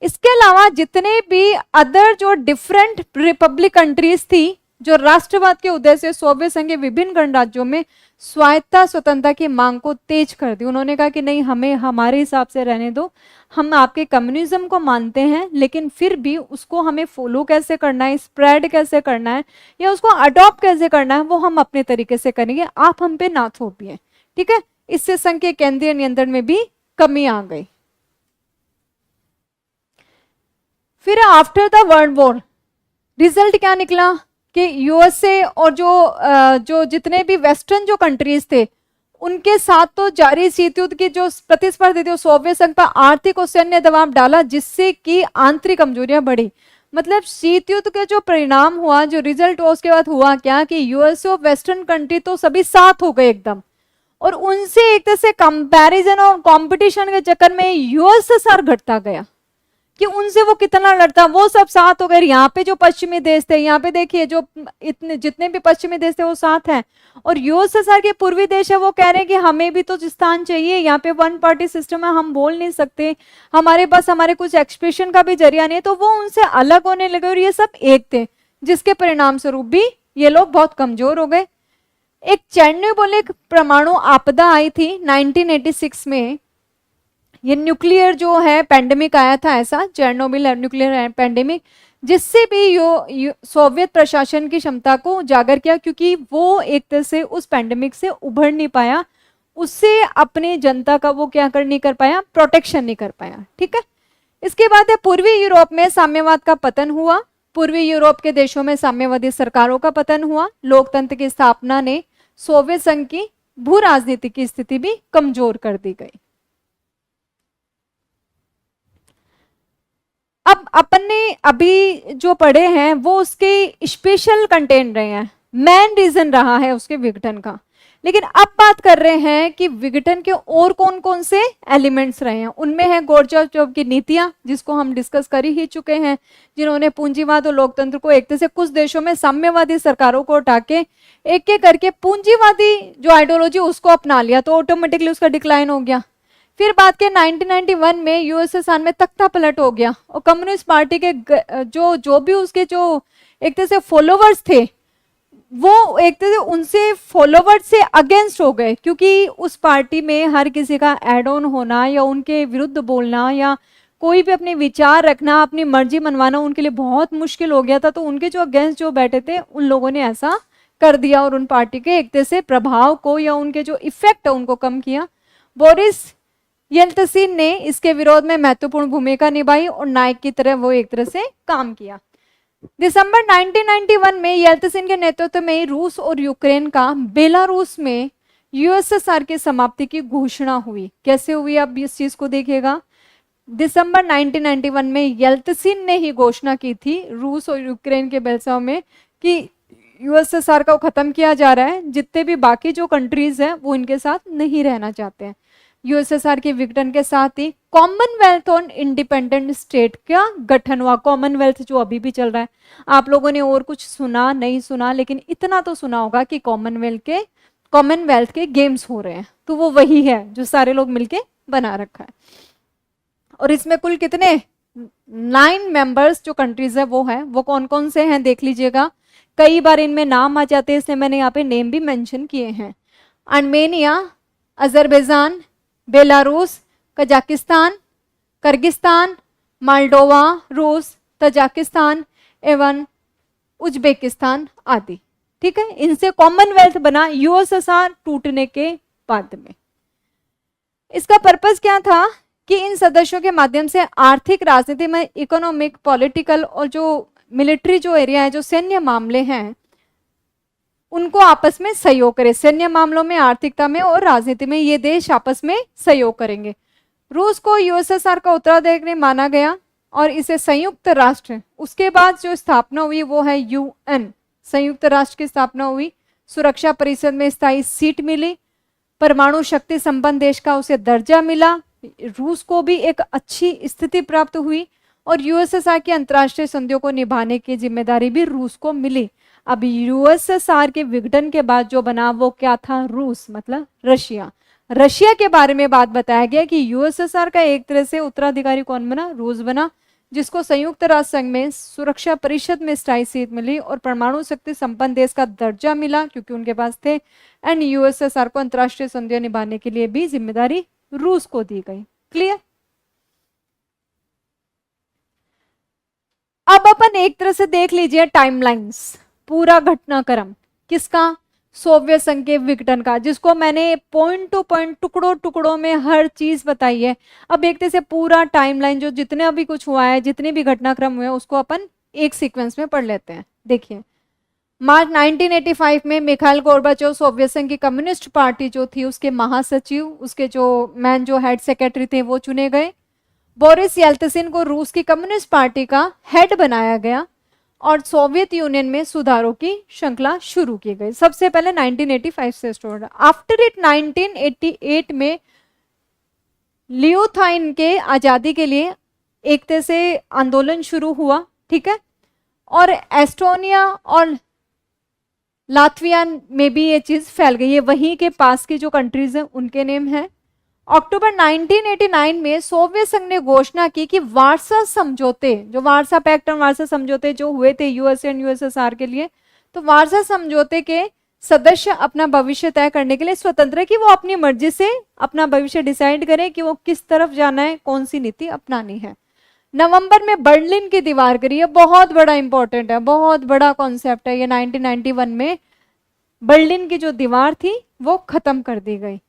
इसके अलावा जितने भी अदर जो डिफरेंट रिपब्लिक कंट्रीज थी, जो राष्ट्रवाद के उद्देश्य से सोवियत संघ के विभिन्न गणराज्यों में स्वायत्ता स्वतंत्रता की मांग को तेज कर दी। उन्होंने कहा कि नहीं, हमें हमारे हिसाब से रहने दो, हम आपके कम्युनिज्म को मानते हैं, लेकिन फिर भी उसको हमें फॉलो कैसे करना है, स्प्रेड कैसे करना है, या उसको अडॉप्ट कैसे करना है, वो हम अपने तरीके से करेंगे, आप हम पे ना थोपिए। ठीक है, इससे संघ के केंद्रीय नियंत्रण में भी कमी आ गई। फिर after the world war result क्या निकला कि यूएसए और जो जितने भी वेस्टर्न जो कंट्रीज थे, उनके साथ तो जारी शीत युद्ध की जो प्रतिस्पर्धा थी, सोवियत संघ पर आर्थिक और सैन्य दबाव डाला, जिससे कि आंतरिक कमजोरियां बढ़ी। मतलब शीत युद्ध के जो परिणाम हुआ, जो रिजल्ट हुआ, उसके बाद हुआ क्या कि यूएसए और वेस्टर्न कंट्री तो सभी साथ हो गए एकदम, और उनसे एक तरह से कंपैरिजन और कंपटीशन के चक्कर में यूएसएसआर घटता गया कि उनसे वो कितना लड़ता, वो सब साथ हो गए। यहाँ पे जो पश्चिमी देश थे, यहाँ पे देखिए जो इतने जितने भी पश्चिमी देश थे वो साथ हैं, और यूएसएसआर के पूर्वी देश है वो कह रहे हैं कि हमें भी तो स्थान चाहिए, यहाँ पे वन पार्टी सिस्टम है, हम बोल नहीं सकते, हमारे पास हमारे कुछ एक्सप्रेशन का भी जरिया नहीं, तो वो उनसे अलग होने लगे, और ये सब एक थे, जिसके परिणाम स्वरूप भी ये लोग बहुत कमजोर हो गए। एक चेरनोबिल एक परमाणु आपदा आई थी 1986 में। ये न्यूक्लियर जो है पेंडेमिक आया था, ऐसा चेरनोबिल न्यूक्लियर पेंडेमिक, जिससे भी सोवियत प्रशासन की क्षमता को उजागर किया, क्योंकि वो एक तरह से उस पेंडेमिक से उभर नहीं पाया, उससे अपनी जनता का वो क्या कर नहीं कर पाया, प्रोटेक्शन नहीं कर पाया। ठीक है, इसके बाद है पूर्वी यूरोप में साम्यवाद का पतन हुआ। पूर्वी यूरोप के देशों में साम्यवादी सरकारों का पतन हुआ। लोकतंत्र की स्थापना ने सोवियत संघ की भू राजनीति की स्थिति भी कमजोर कर दी गई। अब अपन ने अभी जो पढ़े हैं वो उसके स्पेशल कंटेंट रहे हैं, मेन रीजन रहा है उसके विघटन का। लेकिन अब बात कर रहे हैं कि विघटन के और कौन कौन से एलिमेंट्स रहे हैं। उनमें है गोरबाचोव की नीतियां, जिसको हम डिस्कस कर ही चुके हैं, जिन्होंने पूंजीवाद और लोकतंत्र को एक तरह से कुछ देशों में साम्यवादी सरकारों को हटा के एक एक करके पूंजीवादी जो आइडियोलॉजी उसको अपना लिया, तो ऑटोमेटिकली उसका डिक्लाइन हो गया। फिर बात के 1991 में यूएसएसआर में तख्ता पलट हो गया, और कम्युनिस्ट पार्टी के जो भी उसके जो एक तरह से फॉलोवर्स थे, वो एक तरह से उनसे फॉलोवर्स से अगेंस्ट हो गए, क्योंकि उस पार्टी में हर किसी का एड ऑन होना या उनके विरुद्ध बोलना या कोई भी अपने विचार रखना, अपनी मर्जी मनवाना उनके लिए बहुत मुश्किल हो गया था। तो उनके जो अगेंस्ट जो बैठे थे उन लोगों ने ऐसा कर दिया, और उन पार्टी के एक तरह से प्रभाव को या उनके जो इफेक्ट है उनको कम किया। बोरिस येल्त्सिन ने इसके विरोध में महत्वपूर्ण भूमिका निभाई, और नायक की तरह वो एक तरह से काम किया। दिसंबर 1991 में येल्त्सिन के नेतृत्व में रूस और यूक्रेन का बेलारूस में यूएसएसआर की समाप्ति की घोषणा हुई। कैसे हुई, आप इस चीज को देखिएगा। दिसंबर 1991 में येल्त्सिन ने ही घोषणा की थी रूस और यूक्रेन के बेलसाव में कि यूएसएसआर को खत्म किया जा रहा है, जितने भी बाकी जो कंट्रीज हैं वो इनके साथ नहीं रहना चाहते हैं। यूएसएसआर के विघटन के साथ ही कॉमनवेल्थ और इंडिपेंडेंट स्टेट का गठन हुआ। कॉमनवेल्थ जो अभी भी चल रहा है, आप लोगों ने और कुछ सुना नहीं सुना, लेकिन इतना तो सुना होगा कि कॉमनवेल्थ के गेम्स हो रहे हैं, तो वो वही है जो सारे लोग मिलके बना रखा है। और इसमें कुल कितने 9 मेंबर्स जो कंट्रीज है वो कौन कौन से हैं देख लीजिएगा। कई बार इनमें नाम आ जाते हैं, इसलिए मैंने यहाँ पे नेम भी मेंशन किए हैं। Armenia, Azerbaijan, Belarus, Kazakhstan, Kyrgyzstan, Moldova, रूस, तजाकिस्तान एवं उज्बेकिस्तान आदि। ठीक है, इनसे कॉमनवेल्थ बना यूएसएसआर टूटने के बाद में। इसका पर्पस क्या था कि इन सदस्यों के माध्यम से आर्थिक, राजनीति में, इकोनॉमिक, पॉलिटिकल और जो मिलिट्री जो एरिया है, जो सैन्य मामले हैं, उनको आपस में सहयोग करे। सैन्य मामलों में, आर्थिकता में और राजनीति में ये देश आपस में सहयोग करेंगे। रूस को यूएसएसआर का उत्तराधिकारी माना गया और इसे संयुक्त राष्ट्र, उसके बाद जो स्थापना हुई वो है यूएन, संयुक्त राष्ट्र की स्थापना हुई, सुरक्षा परिषद में स्थायी सीट मिली, परमाणु शक्ति संपन्न देश का उसे दर्जा मिला, रूस को भी एक अच्छी स्थिति प्राप्त हुई और यूएसएसआर की अंतर्राष्ट्रीय संधियों को निभाने की जिम्मेदारी भी रूस को मिली। अब यूएसएसआर के विघटन के बाद जो बना वो क्या था? रूस, मतलब रशिया। रशिया के बारे में बात बताया गया कि यूएसएसआर का एक तरह से उत्तराधिकारी कौन बना? रूस बना, जिसको संयुक्त राष्ट्र संघ में सुरक्षा परिषद में स्थायी सीट मिली और परमाणु शक्ति संपन्न देश का दर्जा मिला क्योंकि उनके पास थे। एंड यूएसएसआर को अंतर्राष्ट्रीय संधियां निभाने के लिए भी जिम्मेदारी रूस को दी गई। क्लियर? अब अपन एक तरह से देख लीजिए टाइमलाइंस, पूरा घटनाक्रम किसका? सोवियत संघ के विघटन का, जिसको मैंने पॉइंट टू पॉइंट, टुकड़ों टुकड़ों में हर चीज बताई है। अब एक तरह से पूरा टाइमलाइन जो जितने अभी कुछ हुआ है, जितने भी घटनाक्रम हुए, उसको अपन एक सीक्वेंस में पढ़ लेते हैं। देखिए, मार्च 1985 में मिखाइल गोर्बाचोव सोवियत संघ की कम्युनिस्ट पार्टी जो थी उसके महासचिव, उसके जो मैन जो हेड सेक्रेटरी थे वो चुने गए। बोरिस येल्त्सिन को रूस की कम्युनिस्ट पार्टी का हेड बनाया गया और सोवियत यूनियन में सुधारों की श्रृंखला शुरू की गई। सबसे पहले 1985 से स्टार्ट। आफ्टर इट 1988 में लिथुआनिया के आजादी के लिए एक तरह से आंदोलन शुरू हुआ। ठीक है, और एस्टोनिया और लातविया में भी ये चीज फैल गई है, वहीं के पास की जो कंट्रीज हैं उनके नेम है। अक्टूबर 1989 में सोवियत संघ ने घोषणा की कि वार्सा समझौते, जो वार्सा पैक्ट और वार्सा समझौते जो हुए थे यूएसए एंड यूएसएसआर के लिए, तो वार्सा समझौते के सदस्य अपना भविष्य तय करने के लिए स्वतंत्र है कि वो अपनी मर्जी से अपना भविष्य डिसाइड करें कि वो किस तरफ जाना है, कौन सी नीति अपनानी है। नवंबर में बर्लिन की दीवार गिरी, ये बहुत बड़ा इंपॉर्टेंट है, बहुत बड़ा कॉन्सेप्ट है ये। 1991 में बर्लिन की जो दीवार थी वो खत्म कर दी गई।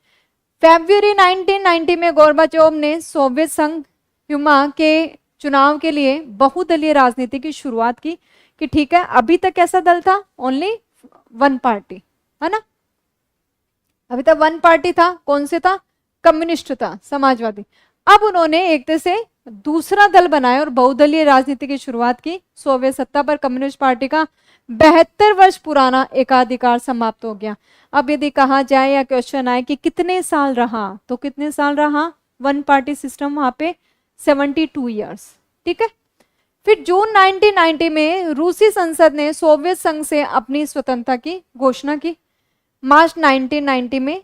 फरवरी 1990 में गोर्बाचोव ने सोवियत संघ ड्यूमा के चुनाव के लिए बहुदलीय राजनीति की शुरुआत की कि ठीक है, अभी तक कैसा दल था? ओनली वन पार्टी, है ना? अभी तक वन पार्टी था। कौन से था? कम्युनिस्ट था, समाजवादी। अब उन्होंने एक तरह से दूसरा दल बनाया और बहुदलीय राजनीति की शुरुआत की। सोवियत सत्ता पर कम्युनिस्ट पार्टी का 72 वर्ष पुराना एकाधिकार समाप्त हो गया। अब यदि कहा जाए या क्वेश्चन आए कि कितने साल रहा, तो कितने साल रहा वन पार्टी सिस्टम वहां पे? 72 ईयर्स। ठीक है, फिर जून 1990 में रूसी संसद ने सोवियत संघ से अपनी स्वतंत्रता की घोषणा की। मार्च 1990 में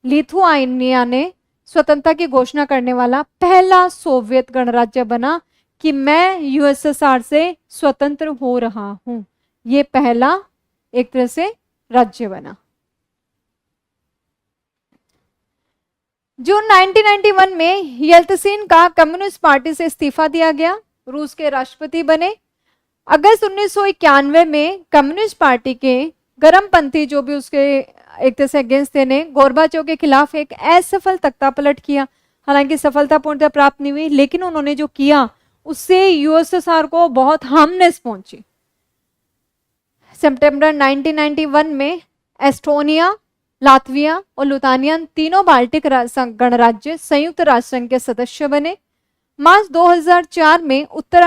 लिथुआनिया ने स्वतंत्रता की घोषणा करने वाला पहला सोवियत गणराज्य बना कि मैं यूएसएसआर से स्वतंत्र हो रहा हूं। ये पहला एक तरह से राज्य बना। जून 1991 में येल्त्सिन का कम्युनिस्ट पार्टी से इस्तीफा दिया गया, रूस के राष्ट्रपति बने। अगस्त 1991 में कम्युनिस्ट पार्टी के गरमपंथी जो भी उसके एक तरह से अगेंस्ट थे ने गोर्बाचोव के खिलाफ एक असफल तख्तापलट किया। हालांकि सफलता पूर्णतः प्राप्त नहीं हुई, लेकिन उन्होंने जो किया उससे यूएसएसआर को बहुत हार्मनेस पहुंची। सितंबर 1991 में एस्टोनिया, लातविया और लिथुआनिया तीनों बाल्टिक गणराज्य संयुक्त राष्ट्र संघ के सदस्य बने। मार्च 2004 में उत्तर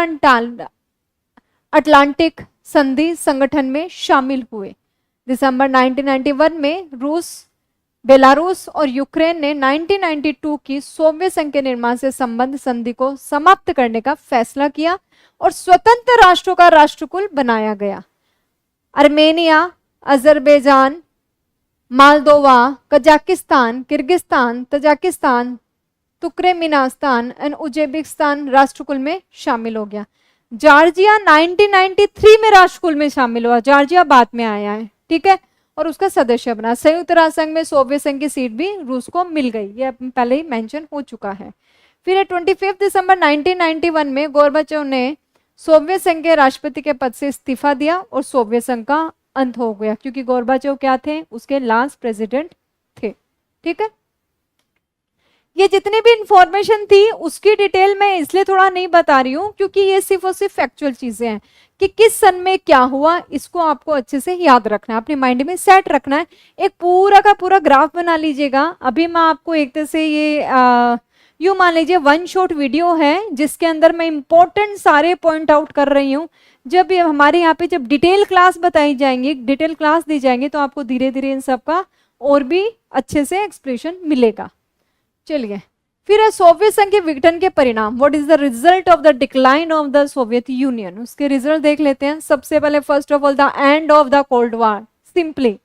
अटलांटिक संधि संगठन में शामिल हुए। दिसंबर 1991 में रूस, बेलारूस और यूक्रेन ने 1992 की सोवियत संघ के निर्माण से संबंध संधि को समाप्त करने का फैसला किया और स्वतंत्र राष्ट्रों का राष्ट्रकुल बनाया गया। Armenia, Azerbaijan, Moldova, Kazakhstan, Kyrgyzstan, Tajikistan, Turkmenistan और उज्बेकिस्तान राष्ट्रकुल में शामिल हो गया। जॉर्जिया 1993 में राष्ट्रकुल में शामिल हुआ, जॉर्जिया बाद में आया है। ठीक है, और उसका सदस्य बना। संयुक्त राष्ट्र संघ में सोवियत संघ की सीट भी रूस को मिल गई, ये पहले ही मेंशन हो चुका है। फिर 25 दिसंबर 1991 में गोर्बाचोव ने सोवियत संघ के राष्ट्रपति के पद से इस्तीफा दिया और सोवियत संघ का अंत हो गया, क्योंकि गोर्बाचोव क्या थे, उसके लास्ट प्रेसिडेंट थे। ठीक है, ये जितनी भी इंफॉर्मेशन थी उसकी डिटेल मैं इसलिए थोड़ा नहीं बता रही हूँ क्योंकि ये सिर्फ और सिर्फ फैक्चुअल चीजें हैं कि किस सन में क्या हुआ, इसको आपको अच्छे से याद रखना है, अपने माइंड में सेट रखना है। एक पूरा का पूरा ग्राफ बना लीजिएगा। अभी मैं आपको एक तरह से ये यूं मान लीजिए वन शॉट वीडियो है जिसके अंदर मैं इंपॉर्टेंट सारे पॉइंट आउट कर रही हूँ। जब ये हमारे यहाँ पे जब डिटेल क्लास बताई जाएंगी, डिटेल क्लास दी जाएंगी, तो आपको धीरे धीरे इन सब का और भी अच्छे से एक्सप्लेनेशन मिलेगा। चलिए, फिर है सोवियत संघ के विघटन के परिणाम। What is the result of the decline of the Soviet union, उसके रिजल्ट देख लेते हैं। सबसे पहले first of all the end of the cold war simply,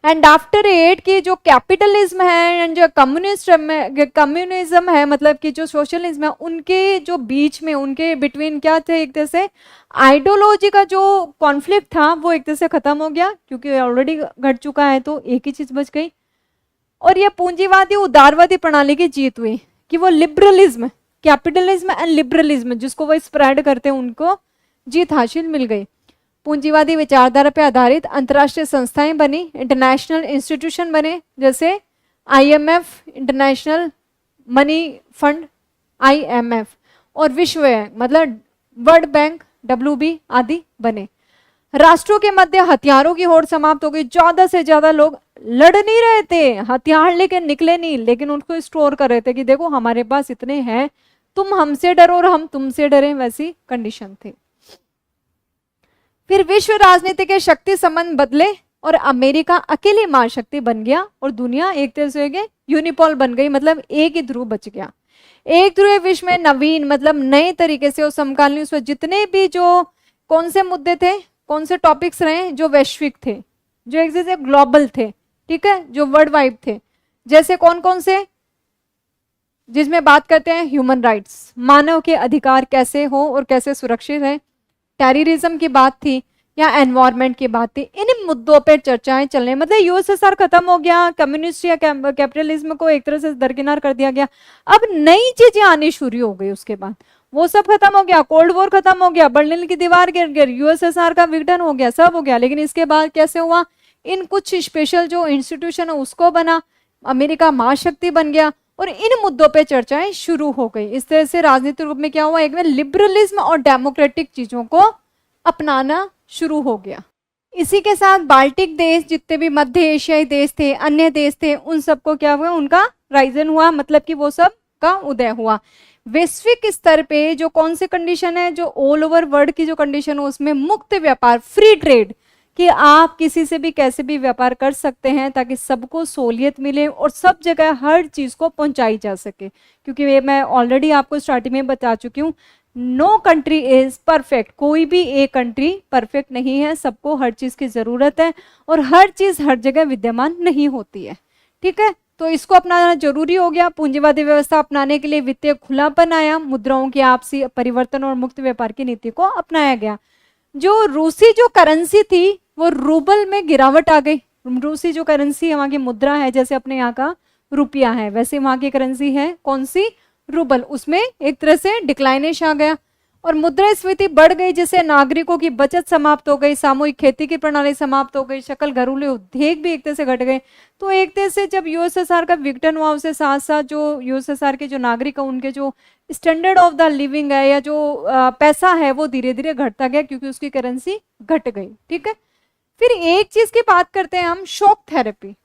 and after it की जो कैपिटलिज्म है एंड जो कम्युनिज्म है, मतलब कि जो सोशलिज्म है, उनके जो बीच में, उनके बिटवीन क्या थे, एक तरह से आइडियोलॉजी का जो कॉन्फ्लिक्ट था वो एक तरह से खत्म हो गया, क्योंकि ऑलरेडी घट चुका है तो एक ही चीज बच गई। और ये पूंजीवादी उदारवादी प्रणाली की जीत हुई कि वो लिबरलिज्म, कैपिटलिज्म एंड लिबरलिज्म जिसको वो स्प्रेड करते हैं, उनको जीत हासिल मिल गई। पूंजीवादी विचारधारा पे आधारित अंतर्राष्ट्रीय संस्थाएं बनी, इंटरनेशनल इंस्टीट्यूशन बने, जैसे IMF, international money fund IMF, और विश्व बैंक मतलब वर्ल्ड बैंक WB आदि बने। राष्ट्रों के मध्य हथियारों की होड़ समाप्त हो गई। ज्यादा से ज्यादा लोग लड़ नहीं रहे थे, हथियार लेके निकले नहीं, लेकिन उनको स्टोर कर रहे थे कि देखो हमारे पास इतने हैं, तुम हमसे डरो और हम तुमसे डरे, वैसी कंडीशन थी। फिर विश्व राजनीति के शक्ति संबंध बदले और अमेरिका अकेली महाशक्ति बन गया और दुनिया एक तरह से यूनिपोल बन गई, मतलब एक ही ध्रुव बच गया। एक ध्रुव विश्व में नवीन मतलब नए तरीके से और समकालीन उसमें जितने भी जो कौन से मुद्दे थे, कौन से टॉपिक्स रहे जो वैश्विक थे, जो एक जैसे ग्लोबल थे, ठीक है, जो वर्ल्ड वाइड थे, जैसे कौन कौन से, जिसमें बात करते हैं ह्यूमन राइट्स, मानव के अधिकार कैसे हो और कैसे सुरक्षित है, टेररिज्म की बात थी या एनवायरनमेंट की बात थी। इन मुद्दों पर चर्चाएं चलने, मतलब USSR खत्म हो गया, कम्युनिस्ट या कैपिटलिज्म को एक तरह से दरकिनार कर दिया गया, अब नई चीजें आनी शुरू हो गई। उसके बाद वो सब खत्म हो गया, कोल्ड वॉर खत्म हो गया, बर्लिन की दीवार गिर गई, USSR का विघटन हो गया, सब हो गया। लेकिन इसके बाद कैसे हुआ, इन कुछ स्पेशल जो इंस्टीट्यूशन है उसको बना, अमेरिका महाशक्ति बन गया और इन मुद्दों पे चर्चाएं शुरू हो गई। इस तरह से राजनीतिक रूप में क्या हुआ, एक में लिबरलिज्म और डेमोक्रेटिक चीजों को अपनाना शुरू हो गया। इसी के साथ बाल्टिक देश, जितने भी मध्य एशियाई देश थे, अन्य देश थे, उन सबको क्या हुआ, उनका राइजन हुआ, मतलब कि वो सब का उदय हुआ। वैश्विक स्तर पे जो कौन से कंडीशन है, जो ऑल ओवर वर्ल्ड की जो कंडीशन है उसमें मुक्त व्यापार, फ्री ट्रेड, कि आप किसी से भी कैसे भी व्यापार कर सकते हैं ताकि सबको सहूलियत मिले और सब जगह हर चीज को पहुंचाई जा सके। क्योंकि ये मैं ऑलरेडी आपको स्टार्टिंग में बता चुकी हूँ, नो कंट्री इज परफेक्ट, कोई भी एक कंट्री परफेक्ट नहीं है, सबको हर चीज की जरूरत है और हर चीज हर जगह विद्यमान नहीं होती है। ठीक है, तो इसको अपनाना जरूरी हो गया। पूंजीवादी व्यवस्था अपनाने के लिए वित्तीय खुलापन आया, मुद्राओं की आपसी परिवर्तन और मुक्त व्यापार की नीति को अपनाया गया। जो रूसी जो करेंसी थी वो रूबल में गिरावट आ गई। रूसी जो करेंसी है, वहां की मुद्रा है, जैसे अपने यहाँ का रुपया है, वैसे वहां की करेंसी है कौन सी, रूबल, उसमें एक तरह से डिक्लाइनेशन आ गया और मुद्रास्फीति बढ़ गई, जिससे नागरिकों की बचत समाप्त हो गई, सामूहिक खेती की प्रणाली समाप्त हो गई, सकल घरेलू उद्योग भी एक तरह से घट गए। तो एक तरह से जब USSR का विघटन हुआ उसके साथ साथ जो USSR के जो नागरिक है उनके जो स्टैंडर्ड ऑफ द लिविंग है या जो पैसा है वो धीरे धीरे घटता गया क्योंकि उसकी करेंसी घट गई। ठीक है, फिर एक चीज की बात करते हैं हम, शॉक थेरेपी।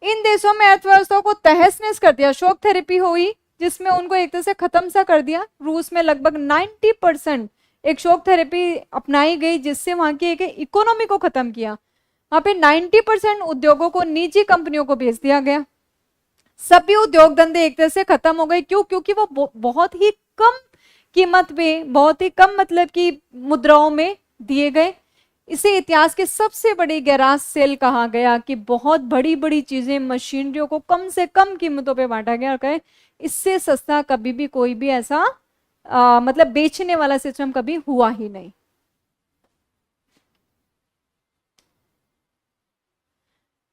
इन देशों में अर्थव्यवस्था को तहस नहस कर दिया, शॉक थेरेपी हुई जिसमें उनको एक तरह से खत्म सा कर दिया। रूस में लगभग 90% एक शॉक थेरेपी अपनाई गई जिससे वहां की एक इकोनॉमी को खत्म किया। वहां पे 90% उद्योगों को निजी कंपनियों को भेज दिया गया, सभी उद्योग धंधे एक तरह से खत्म हो गए। क्यों? क्योंकि वो बहुत ही कम कीमत पे, बहुत ही कम मतलब की मुद्राओं में दिए गए। इसे इतिहास के सबसे बड़ी गैराज सेल कहा गया कि बहुत बड़ी बड़ी चीजें, मशीनरियों को कम से कम कीमतों पे बांटा गया और कहे इससे सस्ता कभी भी कोई भी ऐसा मतलब बेचने वाला सिस्टम कभी हुआ ही नहीं।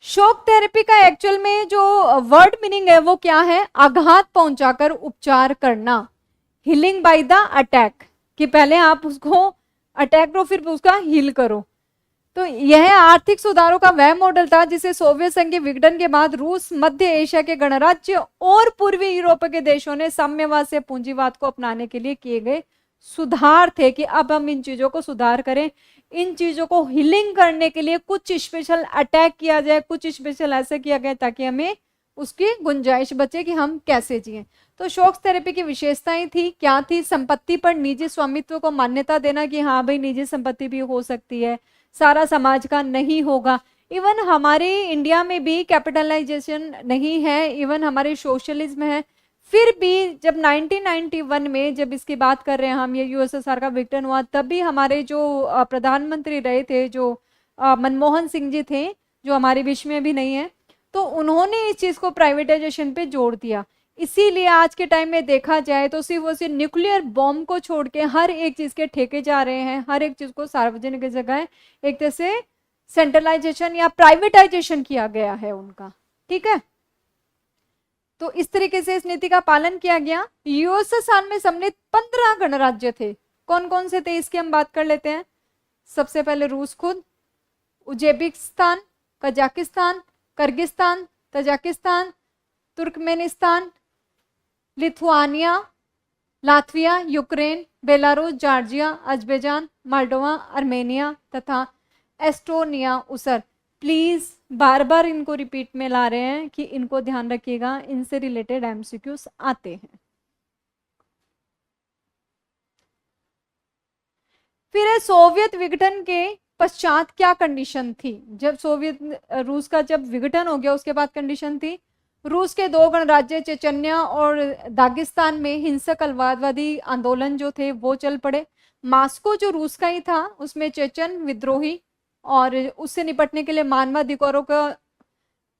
शॉक थेरेपी का एक्चुअल में जो वर्ड मीनिंग है वो क्या है, आघात पहुंचाकर उपचार करना, हीलिंग बाय द अटैक। कि पहले आप उसको अटैक करो फिर उसका हील करो। तो यह आर्थिक सुधारों का वह मॉडल था जिसे सोवियत संघ के विघटन के बाद रूस, मध्य एशिया के गणराज्य और पूर्वी यूरोप के देशों ने साम्यवाद से पूंजीवाद को अपनाने के लिए किए गए सुधार थे कि अब हम इन चीजों को सुधार करें, इन चीजों को हीलिंग करने के लिए कुछ स्पेशल अटैक किया जाए, कुछ स्पेशल ऐसे किया गया ताकि हमें उसकी गुंजाइश बचे कि हम कैसे जिए। तो शॉक थेरेपी की विशेषताएं थी क्या थी? संपत्ति पर निजी स्वामित्व को मान्यता देना कि हाँ भाई निजी संपत्ति भी हो सकती है, सारा समाज का नहीं होगा। इवन हमारे इंडिया में भी कैपिटलाइजेशन नहीं है, इवन हमारे सोशलिज्म है, फिर भी जब 1991 में जब इसकी बात कर रहे हैं हम, ये यूएसएसआर का विघटन हुआ, तब भी हमारे जो प्रधानमंत्री रहे थे जो मनमोहन सिंह जी थे, जो हमारे बीच में भी नहीं है, तो उन्होंने इस चीज को प्राइवेटाइजेशन पे जोड़ दिया। इसीलिए आज के टाइम में देखा जाए तो सिर्फ वो सिर्फ न्यूक्लियर बॉम्ब को छोड़ के हर एक चीज के ठेके जा रहे हैं, हर एक चीज को सार्वजनिक जगह एक तरह से सेंट्रलाइजेशन या प्राइवेटाइजेशन किया गया है उनका। ठीक है, तो इस तरीके से इस नीति का पालन किया गया। यूएसएसआर में सम्मिलित 15 गणराज्य थे। कौन कौन से थे इसकी हम बात कर लेते हैं। सबसे पहले रूस खुद, Uzbekistan, Kazakhstan, Kyrgyzstan, Tajikistan, Turkmenistan, Lithuania, Latvia, Ukraine, Belarus, Georgia, Azerbaijan, Moldova, Armenia तथा एस्टोनिया। उसर प्लीज बार बार इनको रिपीट में ला रहे हैं कि इनको ध्यान रखिएगा, इनसे रिलेटेड एमसीक्यूज आते हैं। फिर सोवियत विघटन के पश्चात क्या कंडीशन थी? जब सोवियत रूस का जब विघटन हो गया उसके बाद कंडीशन थी, रूस के 2 गणराज्य चेचन्या और दागिस्तान में हिंसक अलगाववादी आंदोलन जो थे वो चल पड़े। मास्को जो रूस का ही था उसमें चेचन विद्रोही, और उससे निपटने के लिए मानवाधिकारों का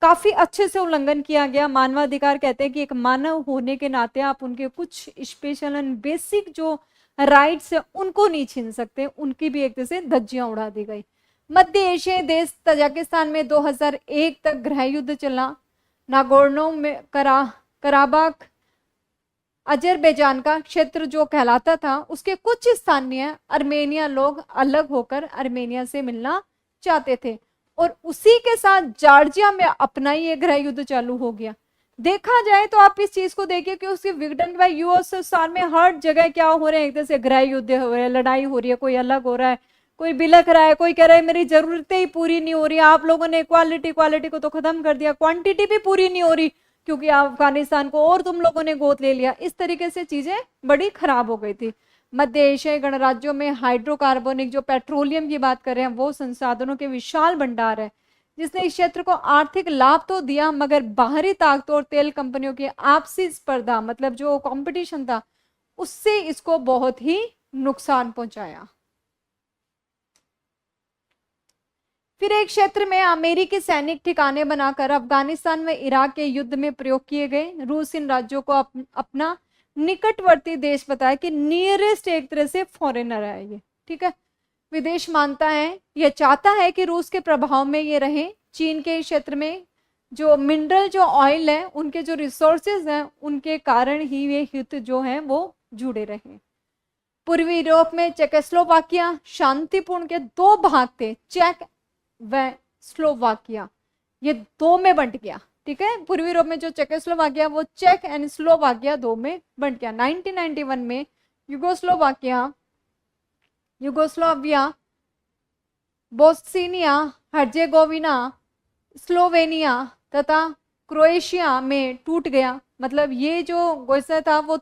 काफी अच्छे से उल्लंघन किया गया। मानवाधिकार कहते हैं कि एक मानव होने के नाते आप उनके कुछ स्पेशल एंड बेसिक जो राइट्स है उनको नहीं छीन सकते, उनकी भी एक तरह से धज्जियां उड़ा दी गई। मध्य एशियाई देश तजाकिस्तान में 2001 तक गृह युद्ध चला। नागोर्नो में कराबाख अजरबैजान का क्षेत्र जो कहलाता था, उसके कुछ स्थानीय अर्मेनिया लोग अलग होकर अर्मेनिया से मिलना चाहते थे, और उसी के साथ जॉर्जिया में अपना ही एक गृह युद्ध चालू हो गया। देखा जाए तो आप इस चीज को देखिए कि उसके विघटन के बाद यूएसएसआर में हर जगह क्या हो रहे हैं, एक तरह से गृह युद्ध हो रहे हैं, लड़ाई हो रही है, कोई अलग हो रहा है, कोई बिलख रहा है, कोई कह रहा है मेरी जरूरतें ही पूरी नहीं हो रही, आप लोगों ने क्वालिटी को तो खत्म कर दिया, क्वांटिटी भी पूरी नहीं हो रही क्योंकि अफगानिस्तान को और तुम लोगों ने गोद ले लिया। इस तरीके से चीजें बड़ी खराब हो गई थी। मध्य एशियाई गणराज्यों में हाइड्रोकार्बोनिक जो पेट्रोलियम की बात कर रहे हैं वो संसाधनों के विशाल भंडार है, जिसने इस क्षेत्र को आर्थिक लाभ तो दिया, मगर बाहरी ताकतों और तेल कंपनियों की आपसी स्पर्धा, मतलब जो कंपटीशन था, उससे इसको बहुत ही नुकसान पहुंचाया। फिर एक क्षेत्र में अमेरिकी सैनिक ठिकाने बनाकर अफगानिस्तान में इराक के युद्ध में प्रयोग किए गए। रूस इन राज्यों को अपना निकटवर्ती देश बताया कि नियरेस्ट एक तरह से फॉरेनर है ये। ठीक है, विदेश मानता है, यह चाहता है कि रूस के प्रभाव में ये रहे। चीन के क्षेत्र में जो मिनरल जो ऑयल है, उनके जो रिसोर्सेज हैं, उनके कारण ही ये हित जो है वो जुड़े रहे। पूर्वी यूरोप में चेकोस्लोवाकिया शांतिपूर्ण के 2 भाग थे, चेक व स्लोवाकिया, ये 2 में बंट गया। ठीक है, पूर्वी यूरोप में जो चेकोस्लोवाकिया वो चेक एंड स्लोवाकिया 2 में बंट गया। 1991 में यूगोस्लाविया, बोस्निया हर्जेगोविना, स्लोवेनिया तथा क्रोएशिया में टूट गया। मतलब ये जो गोसा था वो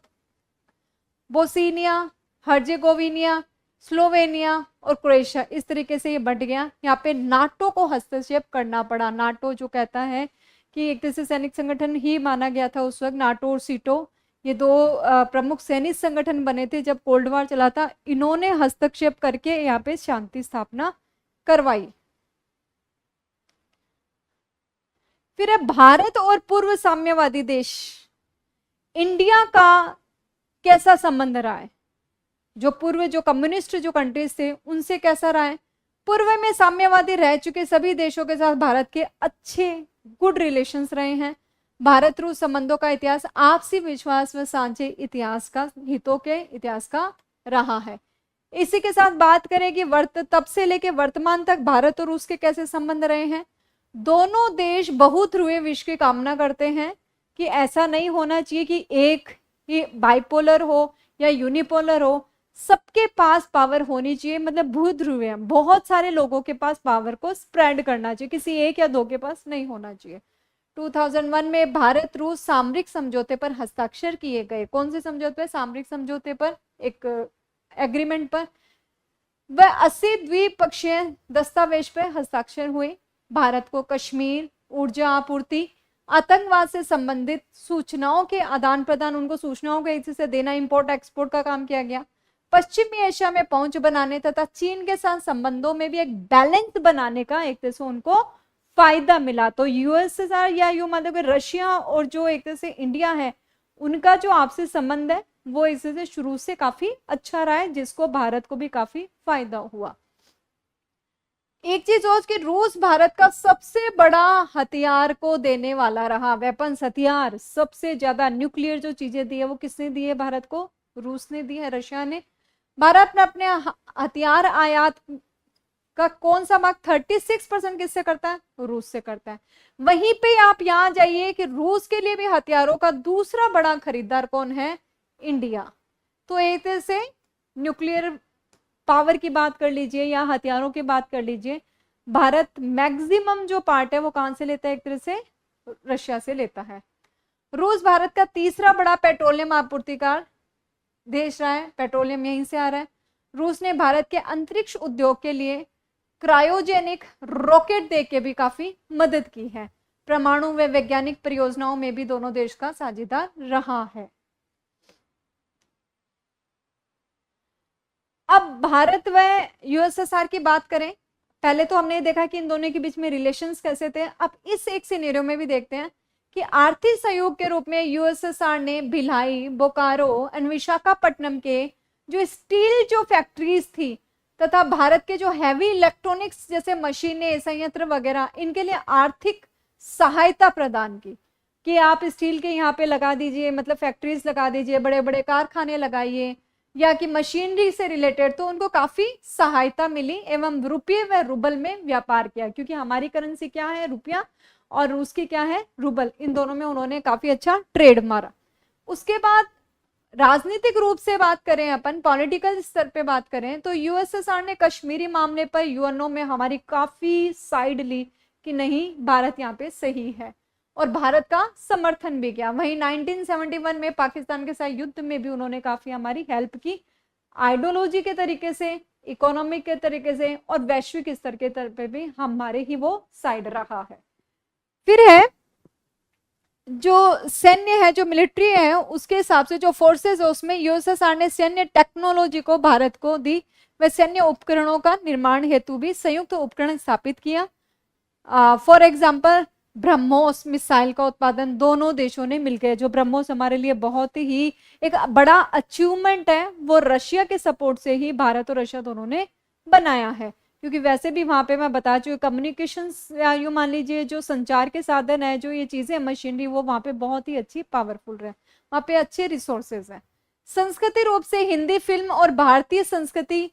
बोस्निया, हर्जेगोविनिया, स्लोवेनिया और क्रोएशिया, इस तरीके से ये बंट गया। यहाँ पे नाटो को हस्तक्षेप करना पड़ा। नाटो जो कहता है कि एक तरह से सैनिक संगठन ही माना गया था उस वक्त, नाटो और सीटो, ये 2 प्रमुख सैनिक संगठन बने थे जब कोल्ड वॉर चला था। इन्होंने हस्तक्षेप करके यहाँ पे शांति स्थापना करवाई। फिर है भारत और पूर्व साम्यवादी देश, इंडिया का कैसा संबंध रहा है? जो पूर्व जो कम्युनिस्ट जो कंट्रीज थे उनसे कैसा रहा है? पूर्व में साम्यवादी रह चुके सभी देशों के साथ भारत के अच्छे गुड रिलेशंस रहे हैं। भारत रूस संबंधों का इतिहास आपसी विश्वास व सांझे इतिहास का, हितों के इतिहास का रहा है। इसी के साथ बात करें कि तब से लेके वर्तमान तक भारत और रूस के कैसे संबंध रहे हैं। दोनों देश बहुध्रुवीय विश्व की कामना करते हैं कि ऐसा नहीं होना चाहिए कि एक ही बाइपोलर हो या यूनिपोलर हो, सबके पास पावर होनी चाहिए, मतलब भूध्रुवीय बहुत सारे लोगों के पास पावर को स्प्रेड करना चाहिए, किसी एक या दो के पास नहीं होना चाहिए। 2001 में भारत रूस सामरिक समझौते पर हस्ताक्षर किए गए। कौन से समझौते पर? सामरिक समझौते पर, एक एग्रीमेंट पर। वह 80 द्विपक्षीय दस्तावेज पर हस्ताक्षर हुए। भारत को कश्मीर, ऊर्जा आपूर्ति, आतंकवाद से संबंधित सूचनाओं के आदान प्रदान, उनको सूचनाओं को एक से देना, इंपोर्ट एक्सपोर्ट का काम किया गया। पश्चिमी एशिया में पहुंच बनाने तथा चीन के साथ संबंधों में भी एक बैलेंस बनाने का एक तरह से उनको फायदा मिला। तो यूएसएसआर या यूं मान लो कि रशिया और जो एक तरह से इंडिया है, उनका जो आपसी संबंध है वो इससे शुरू से काफी अच्छा रहा है, जिसको भारत को भी काफी फायदा हुआ। एक चीज और कि रूस भारत का सबसे बड़ा हथियार को देने वाला रहा, वेपन्स, हथियार, सबसे ज्यादा न्यूक्लियर जो चीजें दी है वो किसने दी है भारत को? रूस ने दी है, रशिया ने। भारत ने अपने हथियार आयात का कौन सा भाग 36% किससे करता है? रूस से करता है। वहीं पे आप यहां जाइए कि रूस के लिए भी हथियारों का दूसरा बड़ा खरीदार कौन है? इंडिया। तो एक तरह से न्यूक्लियर पावर की बात कर लीजिए या हथियारों की बात कर लीजिए, भारत मैक्सिमम जो पार्ट है वो कहां से लेता है? एक तरह से रशिया से लेता है। रूस भारत का तीसरा बड़ा पेट्रोलियम आपूर्तिकार देश रहा है, पेट्रोलियम यहीं से आ रहा है। रूस ने भारत के अंतरिक्ष उद्योग के लिए क्रायोजेनिक रॉकेट दे के भी काफी मदद की है। परमाणु व वैज्ञानिक परियोजनाओं में भी दोनों देश का साझेदार रहा है। अब भारत व यूएसएसआर की बात करें, पहले तो हमने देखा कि इन दोनों के बीच में रिलेशंस कैसे थे। अब इस एक सिनेरियो में भी देखते हैं कि आर्थिक सहयोग के रूप में यूएसएसआर ने भिलाई, बोकारो एंड विशाखापट्टनम के जो स्टील जो फैक्ट्रीज थी तथा भारत के जो हैवी इलेक्ट्रॉनिक्स जैसे मशीनें, संयंत्र वगैरह, इनके लिए आर्थिक सहायता प्रदान की कि आप स्टील के यहाँ पे लगा दीजिए, मतलब फैक्ट्रीज लगा दीजिए, बड़े बड़े कारखाने लगाइए, या कि मशीनरी से रिलेटेड, तो उनको काफी सहायता मिली एवं रुपये व रूबल में व्यापार किया, क्योंकि हमारी करेंसी क्या है? रुपया, और रूस की क्या है? रूबल। इन दोनों में उन्होंने काफी अच्छा ट्रेड मारा। उसके बाद राजनीतिक रूप से बात करें, अपन पॉलिटिकल स्तर पे बात करें, तो यूएसएसआर ने कश्मीरी मामले पर यूएनओ में हमारी काफी साइड ली कि नहीं, भारत यहाँ पे सही है, और भारत का समर्थन भी किया। वहीं 1971 में पाकिस्तान के साथ युद्ध में भी उन्होंने काफी हमारी हेल्प की, आइडियोलॉजी के तरीके से, इकोनॉमिक के तरीके से, और वैश्विक स्तर के स्तर पे भी हमारे ही वो साइड रहा है। फिर है जो सैन्य है, जो मिलिट्री है, उसके हिसाब से जो फोर्सेस है उसमें यूएसएसआर ने सैन्य टेक्नोलॉजी को भारत को दी, व सैन्य उपकरणों का निर्माण हेतु भी संयुक्त उपकरण स्थापित किया। फॉर एग्जाम्पल ब्रह्मोस मिसाइल का उत्पादन दोनों देशों ने मिलकर, जो ब्रह्मोस हमारे लिए बहुत ही एक बड़ा अचीवमेंट है, वो रशिया के सपोर्ट से ही भारत और रशिया दोनों ने बनाया है, क्योंकि वैसे भी वहां पे मैं बता चुकी, कम्युनिकेशन या यूं मान लीजिए जो संचार के साधन है, जो ये चीजें मशीनरी, वो वहां पे बहुत ही अच्छी पावरफुल है, वहां पे अच्छे रिसोर्सेज हैं। संस्कृति रूप से हिंदी फिल्म और भारतीय संस्कृति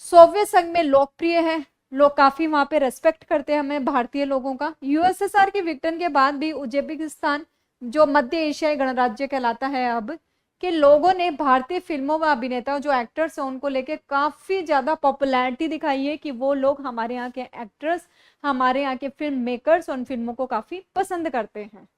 सोवियत संघ में लोकप्रिय है, लोग काफी वहां पे रेस्पेक्ट करते हैं हमें भारतीय लोगों का। यूएसएसआर के विघटन के बाद भी उज्बेकिस्तान, जो मध्य एशियाई गणराज्य कहलाता है अब, के लोगों ने भारतीय फिल्मों व अभिनेता जो एक्टर्स हैं उनको लेके काफी ज्यादा पॉपुलैरिटी दिखाई है कि वो लोग हमारे यहाँ के एक्टर्स, हमारे यहाँ के फिल्म मेकर्स उन फिल्मों को काफी पसंद करते हैं।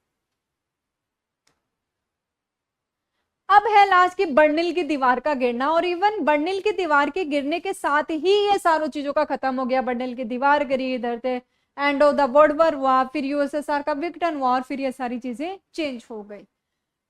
अब है लास्ट की बर्निल की दीवार का गिरना, और इवन बर्निल की दीवार के गिरने के साथ ही ये सारों चीजों का खत्म हो गया। बर्निल की दीवार गिरी, इधर से end of the world war हुआ, फिर यूएसएसआर का विघटन हुआ, और फिर ये सारी चीजें चेंज हो गई।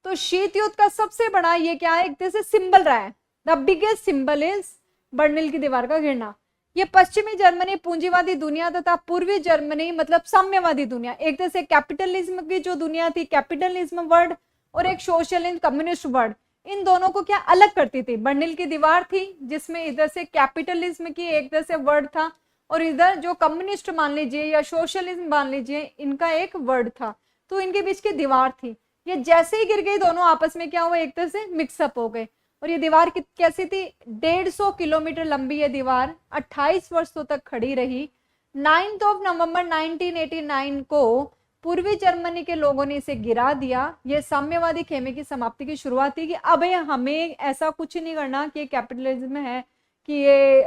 तो शीत युद्ध का सबसे बड़ा ये क्या है, एक तरह से सिंबल रहा है, द बिगेस्ट सिंबल इज बर्निल की दीवार का गिरना। ये पश्चिमी जर्मनी पूंजीवादी दुनिया तथा पूर्वी जर्मनी मतलब साम्यवादी दुनिया, एक तरह से कैपिटलिज्म की जो दुनिया थी, कैपिटलिज्म वर्ड, और एक सोशलिज्म कम्युनिस्ट वर्ड, इन दोनों को क्या अलग करती थी। बर्निल की दीवार थी जिसमें इधर से कैपिटलिज्म की एक तरह से वर्ड था, और इधर जो कम्युनिस्ट मान लीजिए या सोशलिज्म मान लीजिए, इनका एक वर्ड था, तो इनके बीच की दीवार थी। ये जैसे ही गिर गई, दोनों आपस में क्या हुआ, एक तरह से मिक्सअप हो गए। और ये दीवार कैसी थी, 150 किलोमीटर लंबी ये दीवार 28 वर्षों तक खड़ी रही। 9 नवंबर 1989 को पूर्वी जर्मनी के लोगों ने इसे गिरा दिया। ये साम्यवादी खेमे की समाप्ति की शुरुआत थी कि अब हमें ऐसा कुछ नहीं करना कि कैपिटलिज्म है, कि ये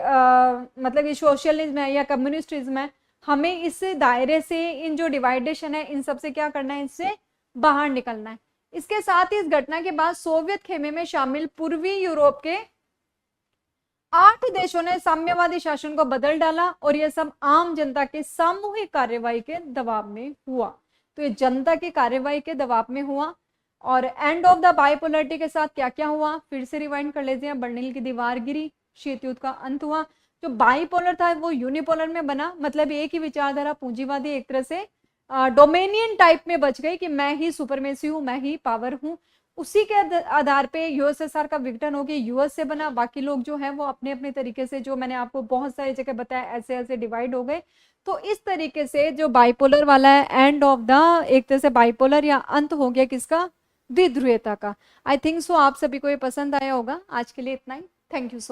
मतलब ये सोशलिज्म है या कम्युनिस्टिज्म है, हमें इस दायरे से, इन जो डिवाइडेशन है इन सबसे क्या करना है, इससे बाहर निकलना है। इसके साथ ही इस घटना के बाद सोवियत खेमे में शामिल पूर्वी यूरोप के 8 देशों ने साम्यवादी शासन को बदल डाला और यह सब आम जनता के सामूहिक कार्रवाई के दबाव में हुआ। तो ये जनता की कार्रवाई के दबाव में हुआ। और एंड ऑफ द बाइपोलरिटी के साथ क्या क्या हुआ, फिर से रिवाइंड कर लेते हैं। बर्लिन की दीवार गिरी, शीत युद्ध का अंत हुआ। जो बाइपोलर था वो यूनिपोलर में बना, मतलब एक ही विचारधारा पूंजीवादी एक तरह से डोमेनियन टाइप में बच गई कि मैं ही सुपरमेसी हूं, मैं ही पावर हूं। उसी के आधार पे यूएसएसआर का विघटन हो गया, यूएस से बना, बाकी लोग जो है वो अपने अपने तरीके से, जो मैंने आपको बहुत सारी जगह बताया, ऐसे ऐसे डिवाइड हो गए। तो इस तरीके से जो बाइपोलर वाला है, एंड ऑफ द, एक तरह से बाइपोलर या अंत हो गया किसका, द्विध्रुवीयता का। आई थिंक सो आप सभी को ये पसंद आया होगा। आज के लिए इतना ही। Thank you so